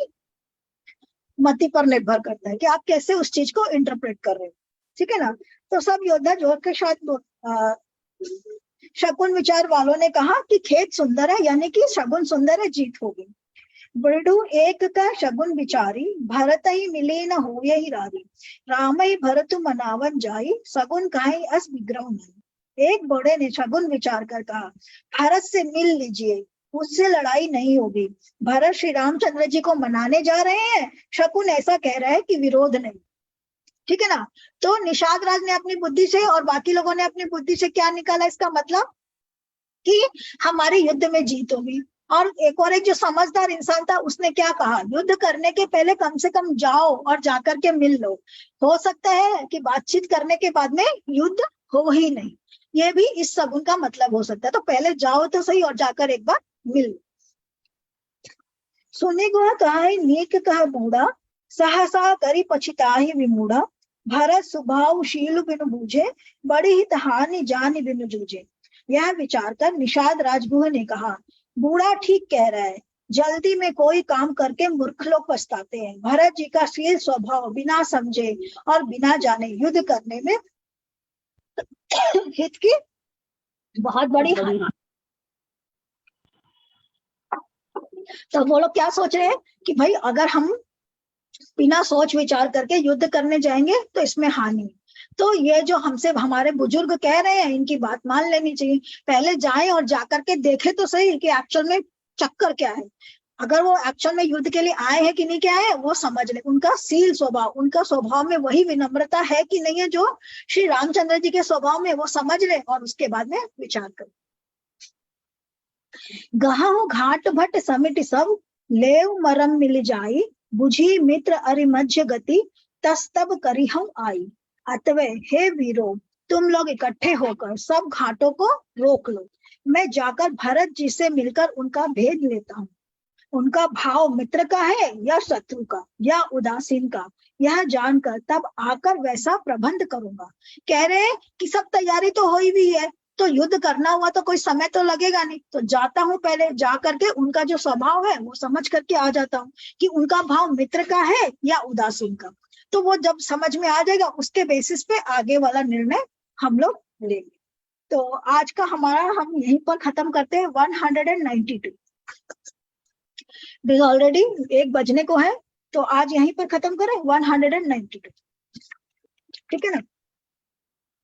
मति पर निर्भर करता है कि आप कैसे उस चीज को इंटरप्रेट कर रहे हो, ठीक है ना। तो सब योद्धा जोर के साथ शकुन विचार वालों ने कहा कि खेत सुंदर है, यानी कि शगुन सुंदर है, जीत होगी। बृढ़ु एक का शगुन विचारी, भरत ही मिले न हो यही रारी। राम ही भरत मनावन जाई, सगुन काहे अस विग्रह नहीं। एक बड़े ने शगुन विचार कर कहा, भरत से मिल लीजिए, उससे लड़ाई नहीं होगी। भरत श्री रामचंद्र जी को मनाने जा रहे हैं, शकुन ऐसा कह रहा है कि विरोध नहीं, ठीक है ना। तो निषाद राज ने अपनी बुद्धि से और बाकी लोगों ने अपनी बुद्धि से क्या निकाला, इसका मतलब कि हमारे युद्ध में जीत होगी। और एक जो समझदार इंसान था उसने क्या कहा, युद्ध करने के पहले कम से कम जाओ और जाकर के मिल लो। हो सकता है कि बातचीत करने के बाद में युद्ध हो ही नहीं, ये भी इस शगुन का मतलब हो सकता है। तो पहले जाओ तो सही और जाकर एक बार मिल लो। सुने गुआ कहा नीक कहा बूढ़ा, सहसा करी पछिताहि विमूढ़ा। भरत स्वभाव शील बिनु बूझे, बड़ी हित हानि जानि बिनु जूझे। यह विचार कर निषाद राजगुह ने कहा, बूढ़ा ठीक कह रहा है, जल्दी में कोई काम करके मूर्ख लोग पछताते हैं। भरत जी का शील स्वभाव बिना समझे और बिना जाने युद्ध करने में हित की बहुत बड़ी हानि। तो वो लोग क्या सोच रहे हैं कि भाई अगर हम बिना सोच विचार करके युद्ध करने जाएंगे तो इसमें हानि। तो ये जो हमसे हमारे बुजुर्ग कह रहे हैं इनकी बात मान लेनी चाहिए, पहले जाएं और जाकर के देखें तो सही कि एक्चुअल में चक्कर क्या है। अगर वो एक्चुअल में युद्ध के लिए आए हैं कि नहीं क्या है वो समझ ले, उनका शील स्वभाव, उनका स्वभाव में वही विनम्रता है कि नहीं है जो श्री रामचंद्र जी के स्वभाव में, वो समझ ले और उसके बाद में विचार करें। गहाहु घाट भट समिट सब, लेव मरम मिल जाई। बुझी मित्र अरिमध्य गति, तस्तब करी हम आई। अतवे हे वीरों, तुम लोग इकट्ठे होकर सब घाटों को रोक लो, मैं जाकर भरत जी से मिलकर उनका भेद लेता हूँ। उनका भाव मित्र का है या शत्रु का या उदासीन का, यह जानकर तब आकर वैसा प्रबंध करूंगा। कह रहे हैं कि सब तैयारी तो हुई भी है, तो युद्ध करना हुआ तो कोई समय तो लगेगा नहीं, तो जाता हूँ पहले जा करके उनका जो स्वभाव है वो समझ करके आ जाता हूँ कि उनका भाव मित्र का है या उदासीन का। तो वो जब समझ में आ जाएगा उसके बेसिस पे आगे वाला निर्णय हम लोग लेंगे। तो आज का हमारा हम यहीं पर खत्म करते हैं 192। ऑलरेडी 1 बजने को है, तो आज यहीं पर खत्म करें 192, ठीक है ना।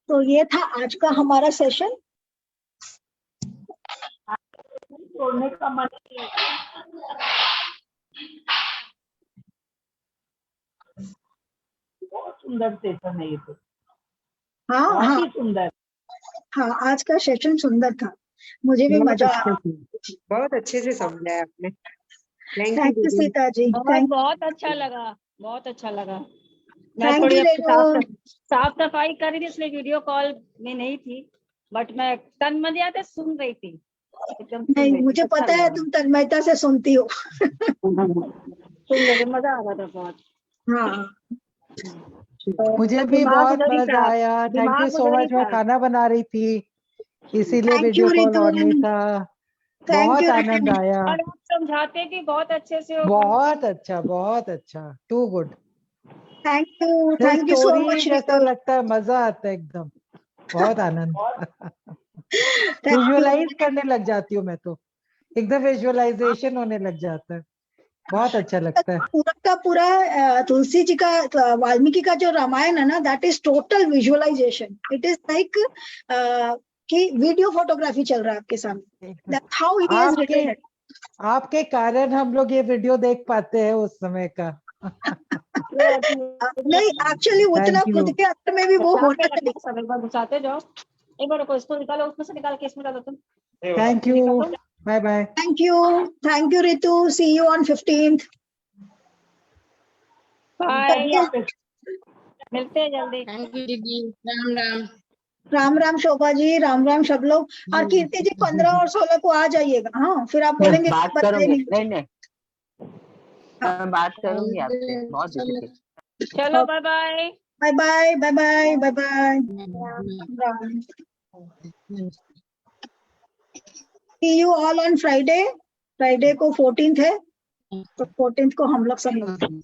तो ये था आज का हमारा सेशन। छोड़ने का मन नहीं है। बहुत सुंदर सेशन है ये तो, हाँ बहुत हाँ ही सुंदर। हाँ, आज का सेशन सुंदर था, मुझे भी मजा आया। बहुत अच्छे से समझाया आपने। थैंक थैंक यू यू दीदी। सीता जी, बहुत थैंक बहुत अच्छा लगा, बहुत अच्छा लगा। मैं थैंक थोड़ी यू अपनी रेणु। साफ सफाई कर रही थी इसलिए वीडियो कॉल में नहीं थी, बट मैं तन मन से सुन रही थी, एकदम सुन नहीं, रही थी। मुझे अच्छा पता है लगा। तुम तन्मयता से सुनती हो। सुन रही थी, मजा आ रहा था बहुत। हाँ, तो मुझे भी दिमाग बहुत उधर ही मजा था, आया। थैंक यू दिमाग सो उधर ही मच। मैं था। खाना बना रही थी इसीलिए thank you video call Ritu, on नहीं था। थैंक बहुत यू आनंद रितु। आया, और आप समझाते भी बहुत अच्छे से हो। बहुत अच्छा, बहुत अच्छा, too good. Thank you so story much जैसा रितु। लगता है, मजा आता है एकदम, बहुत आनंद। Thank you. विजुअलाइज करने लग जाती हूँ मैं तो, एकदम विजुअलाइजेशन होने लग जाता है, बहुत अच्छा लगता है। पूरा का पूरा तुलसी जी का, वाल्मीकि का जो रामायण है ना, that is total visualization. It is like कि वीडियो फोटोग्राफी चल रहा है आपके सामने। दैट्स हाउ ही हैज आपके रिटन इट। आपके कारण हम लोग ये वीडियो देख पाते हैं उस समय का। नहीं, एक्चुअली उतना थैंक खुद यू। के अंदर में भी वो यहाँ पे होना रखना चाहिए। सब, एक बार घुसाते जाओ, एक बार रुको, इसको निकालो, उसमें से निकाल के इसमें डालो तुम। Thank you, bye bye. Thank you Ritu, see you on 15th। Bye, तभी आप मिलते हैं जल्दी। थैंक यू दीदी, राम राम। राम राम शोभा जी, राम राम सब लोग। और कीर्ति जी 15 और 16 को आ जाइएगा। हाँ, फिर आप मैं बोलेंगे बात बच्चे करूंगी, नहीं। नहीं मैं बात करूंगी आपसे, बहुत बिजी थी। चलो bye bye. Bye bye bye bye bye bye. See you all on Friday। Friday को 14th है, तो 14th को हम लोग सब मिलते हैं।